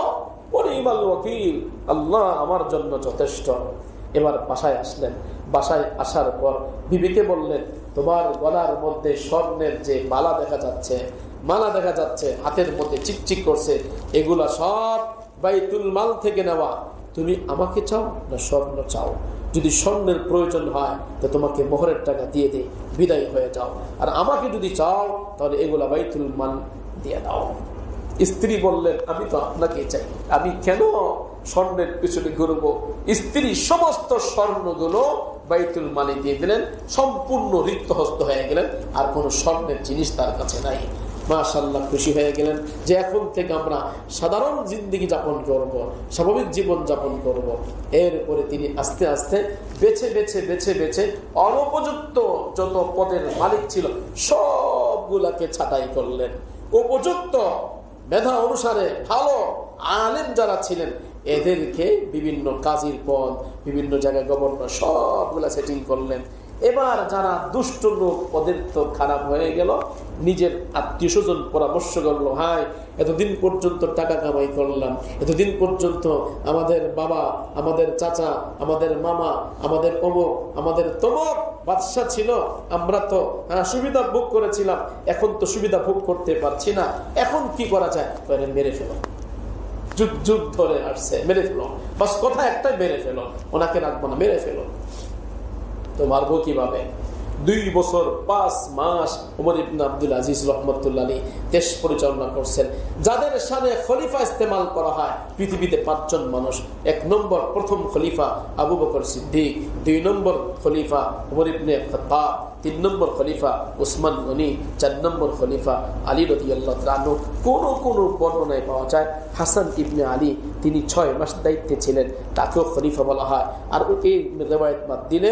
ওয়া নি'মাল ওয়াকিল, আল্লাহ আমার জন্য যথেষ্ট। এবার বাসায় আসলেন। বাসায় আসার পর বিবিকে বললেন, তোমার গলার মধ্যে স্বর্ণের যে মালা দেখা যাচ্ছে, হাতের মধ্যে চিকচিক করছে, এগুলা সব বাইতুল মাল থেকে নেওয়া। তুমি আমাকে চাও না স্বর্ণ চাও? যদি স্বর্ণের প্রয়োজন হয় তো তোমাকে মোহরের টাকা দিয়ে দিয়ে বিদায় হয়ে যাও, আর আমাকে যদি চাও তাহলে এগুলা বাইতুল মাল দিয়ে দাও। স্ত্রী বললেন, আমি তো আপনাকে চাই, আমি কেন স্বর্ণের পিছনে ঘুরবো? স্ত্রী সমস্ত স্বর্ণগুলো বাইতুল মালে দিয়ে দিলেন, সম্পূর্ণ রিক্ত হস্ত হয়ে গেলেন, আর কোনো স্বর্ণের জিনিস তার কাছে নাই। মাশাআল্লাহ, খুশি হয়ে গেলেন যে এখন থেকে আমরা সাধারণ জিন্দেগি যাপন করব, স্বাভাবিক জীবন যাপন করব। এরপরে তিনি আস্তে আস্তে বেছে বেছে বেছে বেছে অনুপযুক্ত যত পদের মালিক ছিল সবগুলাকে ছাঁটাই করলেন। উপযুক্ত মেধা অনুসারে ভালো আলেম যারা ছিলেন এদেরকে বিভিন্ন কাজীর পদ, বিভিন্ন জায়গায় গভর্নর, সবগুলা সেটিং করলেন। এবার যারা দুষ্ট লোক ওদের তো খারাপ হয়ে গেল, নিজের আত্মীয় স্বজন পরামর্শ করলো, হাই এতদিন পর্যন্ত টাকা কামাই করলাম, এতদিন পর্যন্ত আমাদের বাবা, আমাদের চাচা, আমাদের মামা, আমাদের অমুক, আমাদের তমক বাদশা ছিল, আমরা তো সুবিধা ভোগ করেছিলাম, এখন তো সুবিধা ভোগ করতে পারছি না, এখন কি করা যায়? মেরে ফেলো, যুগ যুগ ধরে আসছে, মেরে ফেলো, বাস কথা একটাই, মেরে ফেলো, ওনাকে রাখবো না, মেরে ফেলো। তো মারবো কিভাবে? 2 বছর 5 মাস ওমর ইবনে আব্দুল আজিজ রহমতুল্লাহ আলাইহি দেশ পরিচালনা করছেন, যাদের সামনে খলিফা ইস্তেমাল করা হয় পৃথিবীতে 5 জন মানুষ। 1 নম্বর প্রথম খলিফা আবু বকর সিদ্দিক, 2 নম্বর খলিফা ওমর ইবনে খাত্তাব, 3 নম্বর খলিফা উসমান গনি, 4 নম্বর খলিফা আলী রাদিয়াল্লাহু তাআলা আনহু। কোন বর্ণনায় পাওয়া যায় হাসান ইবনে আলী, তিনি 6 মাস দায়িত্বে ছিলেন, তাকেও খলিফা বলা হয়। আর এই রিওয়ায়াত বাদ দিলে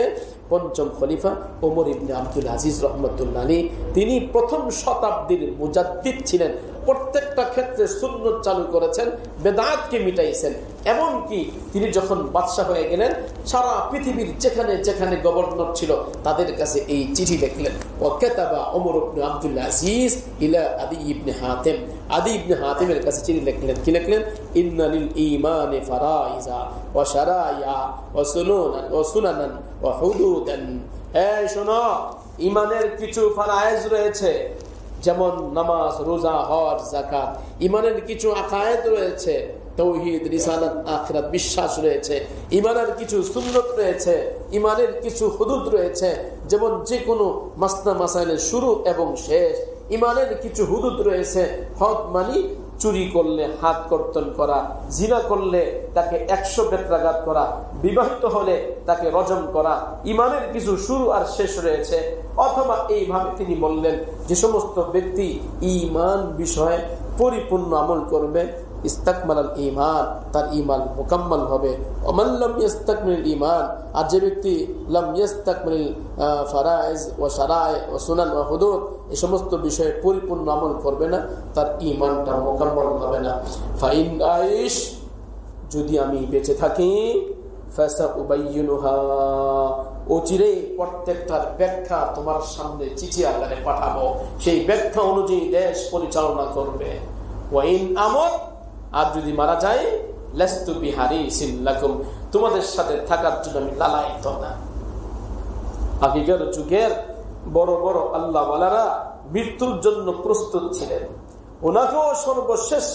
5ম খলিফা ওমর ইবনে আব্দুল আজিজ রহমতুল্লাহ আলাইহি, তিনি প্রথম শতাব্দীর মুজাদ্দিদ ছিলেন, প্রত্যেকটা ক্ষেত্রে সুন্নাত চালু করেছেন, বেদাতকে মিটাইছেন। এমনকি তিনি যখন বাদশা হয়ে গেলেন, সারা পৃথিবীর যেখানে যেখানে গভর্নর ছিল তাদের কাছে এই চিঠি লিখলেন, ওয়াকাতাবা ওমর ইবনে আব্দুল আজিজ ইলা আদি ইবনে হাতিম, আদি ইবনে হাতিমের কাছে চিঠি লিখলেন। কি লিখলেন? ইন্না লিল ঈমানি ফারাইজা ওয়া শারাইয়া ওয়া সুনুনান ওয়া সুনানান ওয়া হুদুদান। এই শোনো, ঈমানের কিছু ফারাইজ রয়েছে, যেমন নামাজ, রোজা, হজ, যাকাত। ঈমানের কিছু আকায়েদ রয়েছে, তাওহীদ, রিসালাত, আখিরাত, বিশ্বাস রয়েছে। ঈমানের কিছু সুন্নাত রয়েছে, ঈমানের কিছু হুদুদ রয়েছে, যেমন যে কোনো মাসনা মাসাইলের শুরু এবং শেষ। ঈমানের কিছু হুদুদ রয়েছে, হদ মানে চুরি করলে হাত কর্তন করা, জিনা করলে তাকে 100 বেত্রাঘাত করা, বিবাহিত হলে তাকে রজম করা। ঈমানের কিছু শুরু আর শেষ রয়েছে। অথবা এইভাবে তিনি বললেন, যে সমস্ত ব্যক্তি ঈমান বিষয়ে পরিপূর্ণ আমল করবে, ইস্তাকমালাল ঈমান, তার ঈমান মুকাম্মাল হবে। ওমান লাম ইস্তাকমিল ঈমান, আর যে ব্যক্তি লাম ইস্তাকমিল ফারাইজ ওয়া শারাই ওয়া সুনান ওয়া হুদুদ, এই সমস্ত বিষয়ে পরিপূর্ণ আমল করবে না, তার ঈমানটা মুকাম্মাল হবে না। ফাইন আইশ, যদি আমি বেঁচে থাকি, ফাসাউবাইয়িনুহা, অচিরে প্রত্যেকটার ব্যাখ্যা তোমার সামনে চিঠি আকারে পাঠাবো, সেই ব্যাখ্যা অনুযায়ী দেশ পরিচালনা করবে। ওয়াইন আমত, আর যদি মারা যায়, লাস্তু বিহারিসিন লাকুম, তোমাদের সাথে থাকার জন্য আমি লালায়িত না। আগেকার যুগের বড় বড় আল্লাহওয়ালারা মৃত্যুর জন্য প্রস্তুত ছিলেন। ওনাকেও সর্বশেষ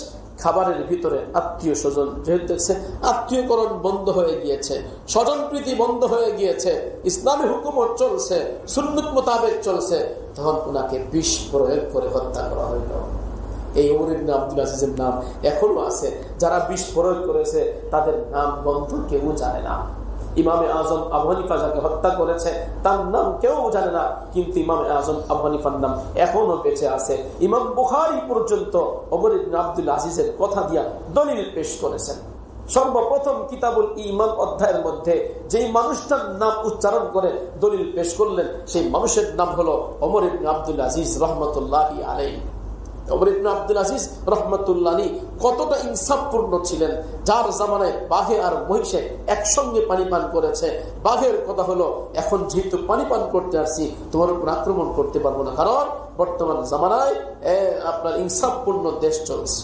খাবারের ভিতরে আত্মীয় স্বজন, যেহেতু দেখছে আত্মীয়করণ বন্ধ হয়ে গিয়েছে, স্বজন প্রীতি বন্ধ হয়ে গিয়েছে, ইসলামী হুকুমত চলছে, সুন্নাত মোতাবেক চলছে, তখন ওনাকে বিষ প্রয়োগ করে হত্যা করা হইল। এই ওমর ইবনে আব্দুল আজিজের নাম এখনো আছে, যারা বিষ প্রয়োগ করেছে তাদের নাম বন্ধু কেউ জানে না। ইমামে আজম আবু হানিফা যাকে হত্যা করেছে তার নাম কেউ জানে না, কিন্তু ইমামে আজম আবু হানিফার নাম এখনো বেঁচে আছে। ইমাম বুখারী পর্যন্ত ওমর ইবনে আব্দুল আজিজের কথা দিয়া দলিল পেশ করেছেন। সর্বপ্রথম কিতাবুল ঈমান অধ্যায়ের মধ্যে যেই মানুষটার নাম উচ্চারণ করে দলিল পেশ করলেন, সেই মানুষের নাম হলো ওমর ইবনে আব্দুল আজিজ রহমতুল্লাহি আলাইহি। ওমর ইবনে আব্দুল আজিজ রাহমাতুল্লাহ আলাইহি কতটা ইনসাফপূর্ণ ছিলেন, যার জামানায় বাঘে আর মহিষে একসঙ্গে পানি পান করেছে। বাঘের কথা হলো, এখন যেহেতু পানি পান করতে আসছি, তোমার উপর আক্রমণ করতে পারবো না, কারণ বর্তমান জামানায় আপনার ইনসাফপূর্ণ দেশ চলছে,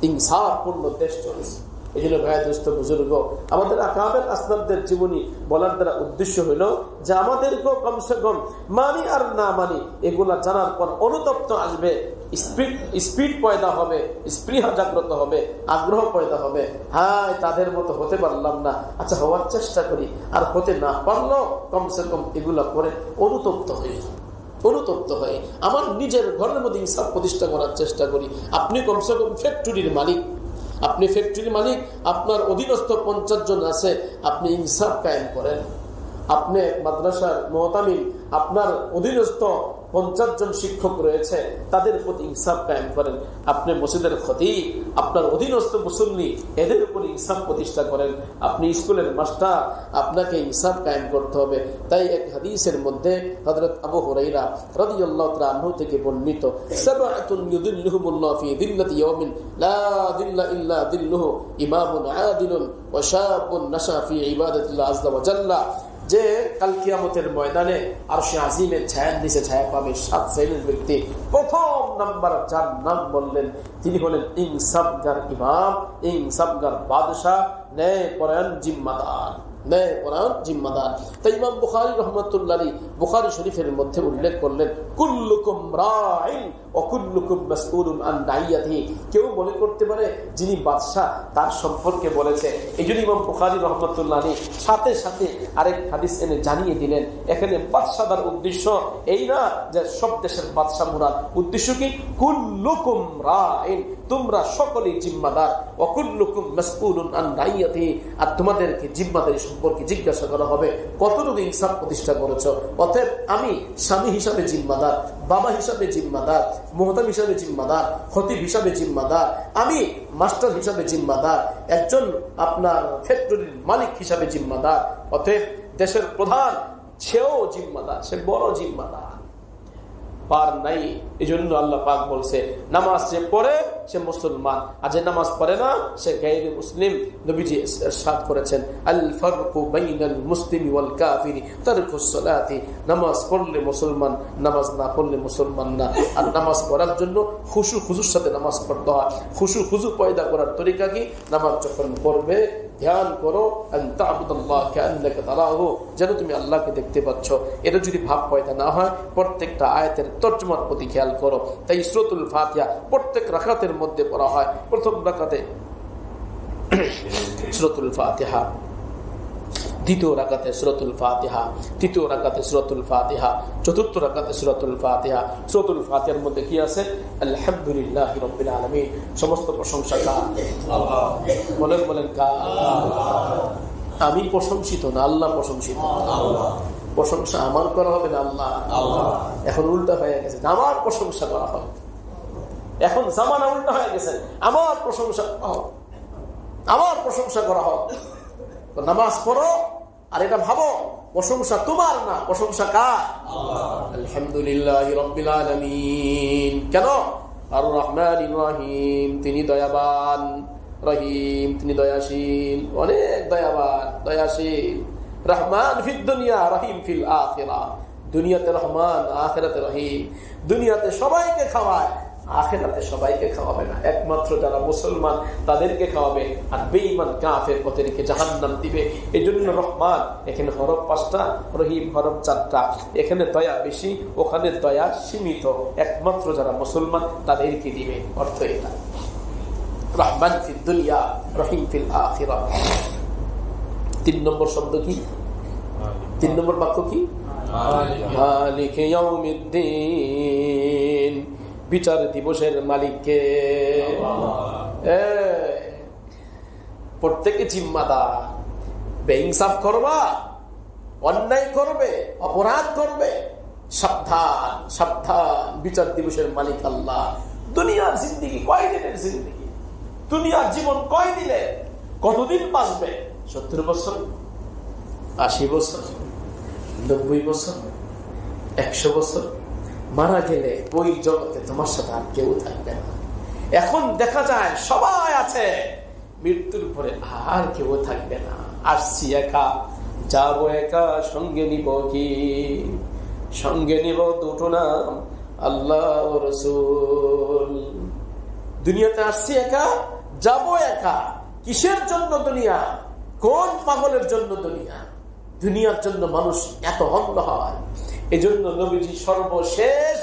ইনসাফপূর্ণ দেশ চলছে। এই জন্য ভাই দোস্ত বুজুর্গ, আমাদের আকাবের আসনাবদের জীবনী বলার দ্বারা উদ্দেশ্য হইল যে আমাদেরকেও কমসে কম মানি আর না মানি এগুলা জানার পর অনুতপ্ত আসবে, স্পিড পয়দা হবে, স্পৃহা জাগ্রত হবে, আগ্রহ পয়দা হবে। হ্যাঁ, তাদের মতো হতে পারলাম না, আচ্ছা হওয়ার চেষ্টা করি, আর হতে না পারলো কমসে কম এগুলা করে অনুতপ্ত হয়ে আমার নিজের ঘরের মধ্যে ইনসাফ প্রতিষ্ঠা করার চেষ্টা করি। আপনি কমসে কম ফ্যাক্টরির মালিক, আপনার অধীনস্থ 50 জন আছে, আপনি ইনসাফ কায়েম করেন। আপনি মাদ্রাসার মুহতামিম, আপনার অধীনস্থ 50 জন শিক্ষক রয়েছে, তাদের প্রতি ইনসাফ কায়েম করেন। আপনি মসজিদের খতিব, আপনার অধীনস্থ মুসল্লি, এদের উপর ইনসাফ প্রতিষ্ঠা করেন। আপনি স্কুলের মাস্টার, আপনাকে ইনসাফ কায়েম করতে হবে। তাই এক হাদিসের মধ্যে হযরত আবু হুরায়রা রাদিয়াল্লাহু তাআলা আনহু থেকে বর্ণিত, সাবআতুন ইউদিল্লুহুমুল্লাহু ফি যিল্লাতি ইয়াওমিন লা যিল্লা ইল্লা যিল্লুহু, ইমামুন আদিলুন ওয়া শাবুন নাশা ফি ইবাদাতিল্লাহি আযজা ওয়া জাল্লা। যে কাল কিয়ামতের ময়দানে আরশে আজিমের ছায়ার নিচে ছায়া পাবে 7 শ্রেণীর ব্যক্তি। প্রথম নাম্বার যার নাম বললেন তিনি হলেন ইনসাফগার ইমাম, ইনসাফগার বাদশাহ, ন্যায়পরায়ণ জিম্মাদার, ন্যায়পরায়ণ জিম্মাদার। তাই ইমাম বুখারী রাহমাতুল্লাহ আলাইহি বুখারী শরীফের মধ্যে উল্লেখ করলেন কুল্লুকুম রাইন ওয়া কুল্লুকুম মাসউলুন আন রাইয়াতিহি। কেউ মনে করতে পারে যিনি বাদশা তার সম্পর্কে বলেছে, এইজন্য ইমাম বুখারী রাহমাতুল্লাহ আলাইহি সাথে সাথে আরেক হাদিস এনে জানিয়ে দিলেন এখানে বাদশাদার উদ্দেশ্য এই না যে সব দেশের বাদশা মুরাদ, উদ্দেশ্য কি কুল্লুকুম রাইন, তোমরা সকলেই জিম্মাদার, ওয়া কুল্লুকুম মাসউলুন আন রাইয়াতিহি, আর তোমাদেরকে জিম্মাদারি সম্পর্কে জিজ্ঞাসা করা হবে কতটুকু ইনসাফ প্রতিষ্ঠা করেছো। অতএব আমি স্বামী হিসাবে জিম্মাদার, বাবা হিসাবে জিম্মাদার, মুহতাম হিসাবে জিম্মাদার, খতিব হিসাবে জিম্মাদার, আমি মাস্টার হিসাবে জিম্মাদার, একজন আপনার ফ্যাক্টরির মালিক হিসাবে জিম্মাদার। অতএব দেশের প্রধান সেও জিম্মাদার, সে বড় জিম্মাদার, পার নাই। এই জন্য আল্লাহ পাক বলছে নামাজ যে পড়ে সে মুসলমান, আর যে নামাজ পড়ে না সে গায়রে মুসলিম। নবীজি ইরশাদ করেছেন আল ফারকু বাইনাল মুসলিমি ওয়াল কাফিরি তারকুস সালাতি, নামাজ পড়লে মুসলমান, নামাজ না পড়লে মুসলমান না। আর নামাজ পড়ার জন্য খুশু খুজুর সাথে নামাজ পড়তে হয়। খুশু খুজু পয়দা করার তরিকা কি? নামাজ যখন পড়বে ধ্যান করো যেন তুমি আল্লাহকে দেখতে পাচ্ছ। এটা যদি ভাব পয়দা না হয় প্রত্যেকটা আয়াতের তর্জমার প্রতি খেয়াল করো। তাই সূরাতুল ফাতিহা প্রত্যেক রাকাতের মধ্যে পড়া হয়। প্রথম রাকাতে সূরাতুল ফাতিহা, দ্বিতীয় রাকাতে সূরাতুল ফাতিহা, তৃতীয় রাকাতে সূরাতুল ফাতিহা, চতুর্থ রাকাতে সূরাতুল ফাতিহা। সূরাতুল ফাতিহার মধ্যে কি আছে? আলহামদুলিল্লাহি রাব্বিল আলামিন, সমস্ত প্রশংসা কার? আল্লাহ। বলেন বলেন কার? আল্লাহ। আমি প্রশংসিত না, আল্লাহ প্রশংসিত। আল্লাহ। প্রশংসা আমার করা হবে না, আল্লাহ। আল্লাহ। এখন উল্টা হয়ে গেছে, আমার প্রশংসা করা হবে। এখন জামানা উল্টা হয়ে গেছে, আমার প্রশংসা, আমার প্রশংসা করা হবে। নামাজ পড়ো আর এটা ভাবো প্রশংসা তোমার না, প্রশংসা কার? আল্লাহ। আলহামদুলিল্লাহি রাব্বিল আলামিন। কেন? আর রহমানির রহিম, তিনি দয়াবান, রহিম তিনি দয়াশীল, অনেক দয়াবান দয়াশীল। রহমান ফিদ দুনিয়া রহিম ফিল আখিরাহ, দুনিয়াতে রহমান আখিরাতে রহিম। দুনিয়াতে সবাইকে খাওয়ায়, আখিরাতে সবাইকে খাওয়াবে না, একমাত্র যারা মুসলমান তাদেরকে খাওয়াবে, আর বেঈমান কাফের ওদেরকে জাহান্নাম দিবে। এই জন্য রহমান এখানে হরফ 5টা, রহিম হরফ 4টা। এখানে দয়া বেশি, ওখানে দয়া সীমিত, একমাত্র যারা মুসলমান তাদেরকে দিবে। অর্থ এটা, রহমান ফিদ দুনিয়া রহিম ফিল আখিরাহ। 3 নম্বর শব্দ কি? 3 নম্বর বাক্য কি? মালিক ইয়াউমিদ্দিন, বিচার দিবসের মালিককে। প্রত্যেকে জিম্মাদার। বেইনসাফ করবা, অন্যায় করবে, অপরাধ করবে, সাবধান সাবধান, বিচার দিবসের মালিক আল্লাহ। দুনিয়ার জিন্দেগি কয়দিনের জিন্দেগি? দুনিয়ার জীবন কয় দিলে? কতদিন বাঁচবে? 70 বছর, 80 বছর, 90 বছর, 100 বছর? মারা গেলে ওই জগতে তোমার সাথে আর কেউ থাকবে না। এখন দেখা যায় সবাই আছে, মৃত্যুর পরে আর কেউ থাকবে না। আসছি একা, যাবো একা, সঙ্গে নিব কি? সঙ্গে নিব দুটো নাম, আল্লাহ ও রাসূল। দুনিয়াতে আসছি একা, যাবো একা। কিসের জন্য দুনিয়া? কোন পাগলের জন্য দুনিয়া? দুনিয়ার জন্য মানুষ এত অন্ধ হয়। এই জন্য নবীজি সর্বশেষ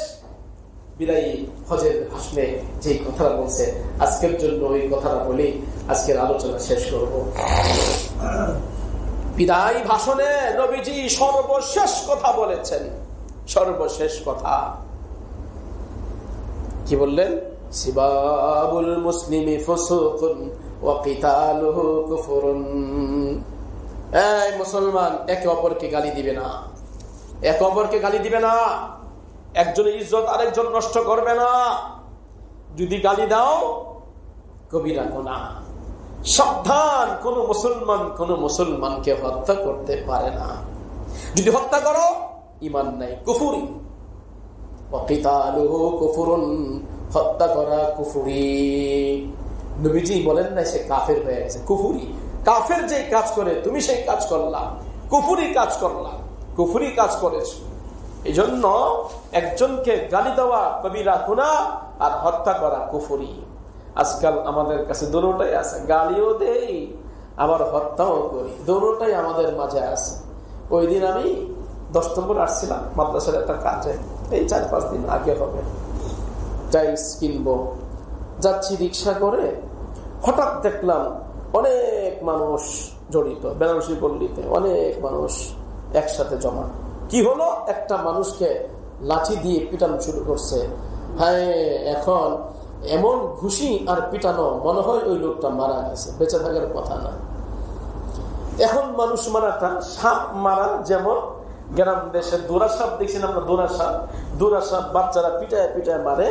বিদায়ী হজের ভাষণে যে কথাটা বলছে, আজকের জন্য ওই কথাটা বলি আজকের আলোচনা শেষ করব। বিদায়ী ভাষণে নবীজি সর্বশেষ কথা বলেছেন। সর্বশেষ কথা কি বললেন? সিবাবুল মুসলিমি ফুসুকুন ওয়া কিতালুহু কুফরুন। এই মুসলমান, একে অপরকে গালি দিবে না, একে অপরকে গালি দিবে না। একজনের ইজ্জত আরেকজন নষ্ট করবে না। যদি গালি দাও কবিরা গুনাহ। সাবধান, কোন মুসলমান কোন মুসলমানকে হত্যা করতে পারে না। যদি হত্যা করো ঈমান নাই, কুফরি। ওয়া কিতালুহু কুফরুন, হত্যা করা কুফরি। নবীজি বলেন না সে কাফের হয়ে গেছে, কুফরি। কাফের যে কাজ করে তুমি সেই কাজ করলা, কুফরি কাজ করলাম, কুফরি কাজ করেছি। এই জন্য একজনকে গালি দেওয়া কবিরা গুনাহ আর হত্যা করা কুফরি। আজকাল আমাদের কাছে দুটোটাই আছে, গালিও দেই আবার হত্যাও করি, দুটোটাই আমাদের মাঝে আছে। ওই দিন আমি 10 নম্বর আসছিলাম মাদ্রাসার একটা কাজে, এই 4-5 দিন আগে হবে, টাইলস কিনবো, যাচ্ছি রিক্সা করে, হঠাৎ দেখলাম অনেক মানুষ জড়িত, বেনারসি পল্লীতে অনেক মানুষ একসাথে জমা। কি হলো, একটা মানুষকে লাঠি দিয়ে পিটানো শুরু করছে। হ্যাঁ, এখন এমন ঘুষি আর পিটানো, মনে হয় ওই লোকটা মারা গেছে, বেঁচে থাকার কথা না। এখন মানুষ মারাটা সাপ মারা, যেমন গ্রাম দেশে দোরা সাপ দেখছেন আমরা, দোরা সাপ বাচ্চারা পিটায় পিটায় মারে,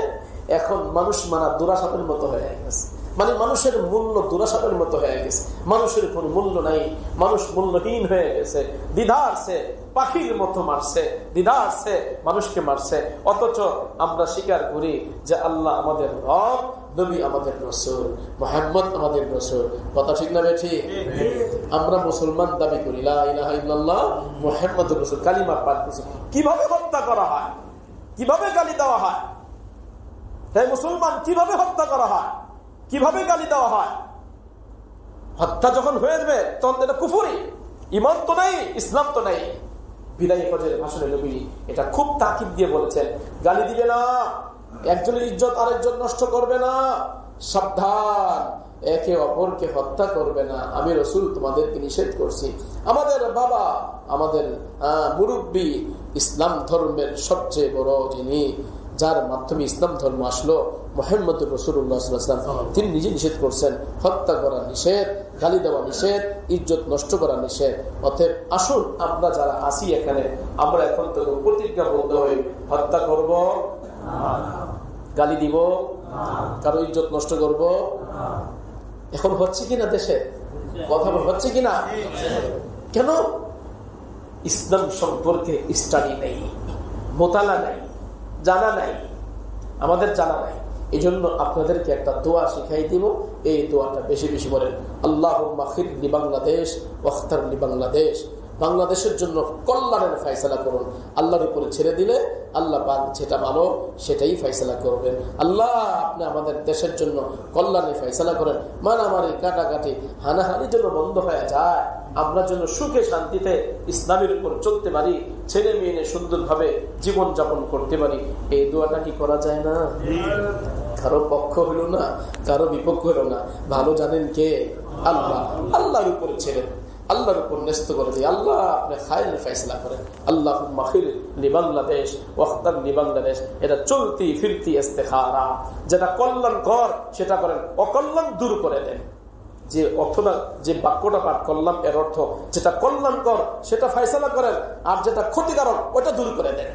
এখন মানুষ মারা দোরা সাপের মতো হয়ে গেছে। মানে মানুষের মূল্য দোরা সাপের মতো হয়ে গেছে, মানুষের কোন মূল্য নাই, মানুষ মূল্যহীন হয়ে গেছে। দ্বিধারছে পাখির মতো মারছে, দ্বিধারছে মানুষকে মারছে। অথচ আমরা স্বীকার করি যে আল্লাহ আমাদের রব, নবী আমাদের রাসূল, মুহাম্মদ আমাদের রাসূল। কথা ঠিক না বেঠিক? আমরা মুসলমান দাবি করি, লা ইলাহা ইল্লাল্লাহ মুহাম্মাদুর রাসূল, কালিমা পাঠ করছি। কিভাবে হত্যা করা হয়, কিভাবে গালি দেওয়া হয়, তাই মুসলমান কিভাবে হত্যা করা হয়, কিভাবে গালি দেওয়া হয়? হত্যা যখন হয়ে যাবে তখন এটা কুফরি, ঈমান তো নাই, ইসলাম তো নাই। বিদায়ী হজের ভাষণে নবী এটা খুব তাকিদ দিয়ে বলেছেন, গালি দিবে না, একজনের ইজ্জত আরেকজন নষ্ট করবে না, সাবধান, একে অপরকে হত্যা করবে না, আমি রাসূল তোমাদেরকে নিষেধ করছি। আমাদের বাবা, আমাদের মুরব্বী, ইসলাম ধর্মের সবচেয়ে বড় যিনি, যার মাধ্যমে ইসলাম ধর্ম আসলো, মুহাম্মদুর রাসূলুল্লাহ সাল্লাল্লাহু আলাইহি ওয়াসাল্লাম, তিনি নিজে নিষেধ করছেন, হত্যা করা নিষেধ, গালি দেওয়া নিষেধ, ইজ্জত নষ্ট করা নিষেধ। অতএব আসুন আমরা যারা আসি এখানে, আমরা এখন তো প্রতিজ্ঞাবদ্ধ হই, হত্যা করব, গালি দিব, কারো ইজ্জত নষ্ট করব। এখন হচ্ছে কিনা দেশে কথা হচ্ছে কিনা? কেন? ইসলাম সম্পর্কে স্টাডি নেই, মোতালা নাই, জানা নাই, আমাদের জানা নাই। এই জন্য আপনাদেরকে একটা দোয়া শিখাই দিব, এই দোয়াটা বেশি বেশি বলেন, আল্লাহুম্মা খিরলি বাংলাদেশ ওয়াখতারলি বাংলাদেশ। বাংলাদেশের জন্য কল্যাণের ফয়সালা করুন। আল্লাহর উপরে ছেড়ে দিলে আল্লাহ পাক যেটা ভালো সেটাই ফয়সালা করবেন। আল্লাহ আপনি আমাদের দেশের জন্য কল্যাণের ফয়সালা করেন, মারামারি কাটাকাটি হানাহানি যেন বন্ধ হয়ে যায়, আমরা যেন সুখে শান্তিতে ইসলামের উপর চলতে পারি, ছেলে মেয়ে সুন্দরভাবে জীবন যাপন করতে পারি। এই দোয়াটা কি করা যায় না? কারো পক্ষ হইল না, কারো বিপক্ষ হইল না, ভালো জানেন কে? আল্লাহ। আল্লাহর উপরে ছেড়ে, আল্লাহর উপর ন্যস্ত করে দিই, আল্লাহ আপনি খায়রের ফয়সালা করেন। আল্লাহুম্মা খিরলি বাংলাদেশ ওয়াখতারলি বাংলাদেশ। এটা চলতি ফিরতি ইস্তেখারা, যেটা কল্যাণকর সেটা করেন, অকল্যাণ দূর করে দেন। যে অর্থটা, যে বাক্যটা পাঠ করলাম এর অর্থ, যেটা কল্যাণকর সেটা ফয়সালা করেন, আর যেটা ক্ষতিকারক ওটা দূর করে দেন।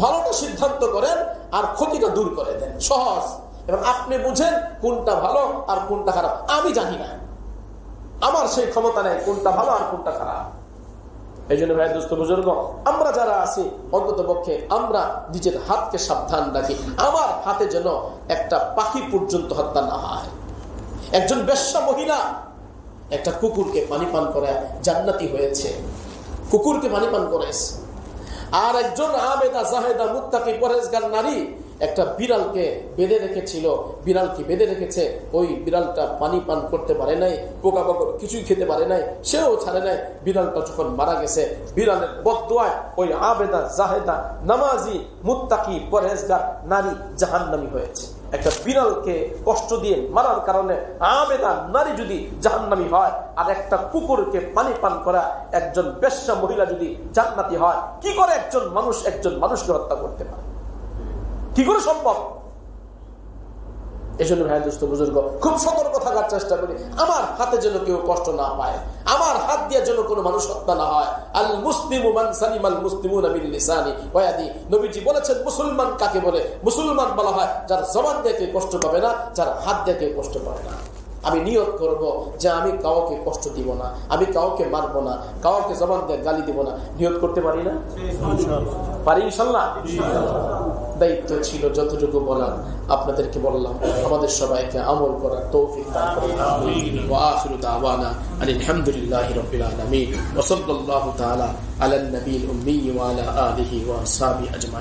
ভালোটা সিদ্ধান্ত করেন আর ক্ষতিটা দূর করে দেন, সহজ। এবং আপনি বুঝেন কোনটা ভালো আর কোনটা খারাপ। আমি জানি না, আমার সেই ক্ষমতা নেই কোনটা ভালো আর কোনটা খারাপ। এই জন্য ভাই দোস্ত বুজুর্গ, আমরা যারা আছি অন্তত পক্ষে আমরা নিজের হাতকে সাবধান রাখি। আমার হাতে যেন একটা পাখি পর্যন্ত হত্যা না হয়। একজন বেশ্যা মহিলা একটা কুকুরকে পানি পান করায় জান্নাতি হয়েছে, কুকুরকে পানি পান করেছে। আর একজন আবেদা জাহেদা মুত্তাকি পরহেজগার নারী একটা বিড়ালকে বেঁধে রেখেছিল, বিড়ালকে বেঁধে রেখেছে, ওই বিড়ালটা পানি পান করতে পারে নাই, পোকামাকড় কিছুই খেতে পারে নাই, সেও ছাড়ে নাই। বিড়ালটা যখন মারা গেছে, বিড়ালের বদদুয়ায় ওই আবেদা জাহেদা নামাজি মুত্তাকি পরহেজগার নারী জাহান্নামী হয়েছে। একটা বিড়ালকে কষ্ট দিয়ে মারার কারণে আবেদা নারী যদি জাহান্নামী হয়, আর একটা কুকুরকে পানি পান করা একজন বেশ্যা মহিলা যদি জান্নাতি হয়, কি করে একজন মানুষকে হত্যা করতে পারে? কি করে সম্ভব? এই জন্য ভাই দোস্ত বুজুর্গ, খুব সতর্ক থাকার চেষ্টা করি, আমার হাতে যেন কেউ কষ্ট না পায়, আমার হাত দিয়ে যেন কোনো মানুষ হত্যা না হয়। আল মুসলিমু মান সালিমাল মুসলিমুনা মিন লিসানি ওয়া ইয়াদি। নবীজি বলেছেন মুসলমান কাকে বলে? মুসলমান বলা হয় যার জবান দিয়ে কেউ কষ্ট পাবে না, যার হাত দিয়ে কেউ কষ্ট পাবে না। আমি নিয়ত করব যে আমি কাউকে কষ্ট দিব না, আমি কাউকে মারবো না, কাউকে জবান দিয়ে গালি দিব না। নিয়ত করতে পারি না? পারি ইনশাআল্লাহ। দায়িত্ব ছিল যতটুকু বলার আপনাদেরকে বললাম। আমাদের সবাইকে আমল করার তৌফিক দান করুন। ওয়া আখিরু দাওয়ানা আলহামদুলিল্লাহি রাব্বিল আলামিন ওয়া সাল্লাল্লাহু তাআলা আলা নবিয়িল উম্মি ওয়া আলা আলিহি ওয়া আসহাবিহি আজমাইন।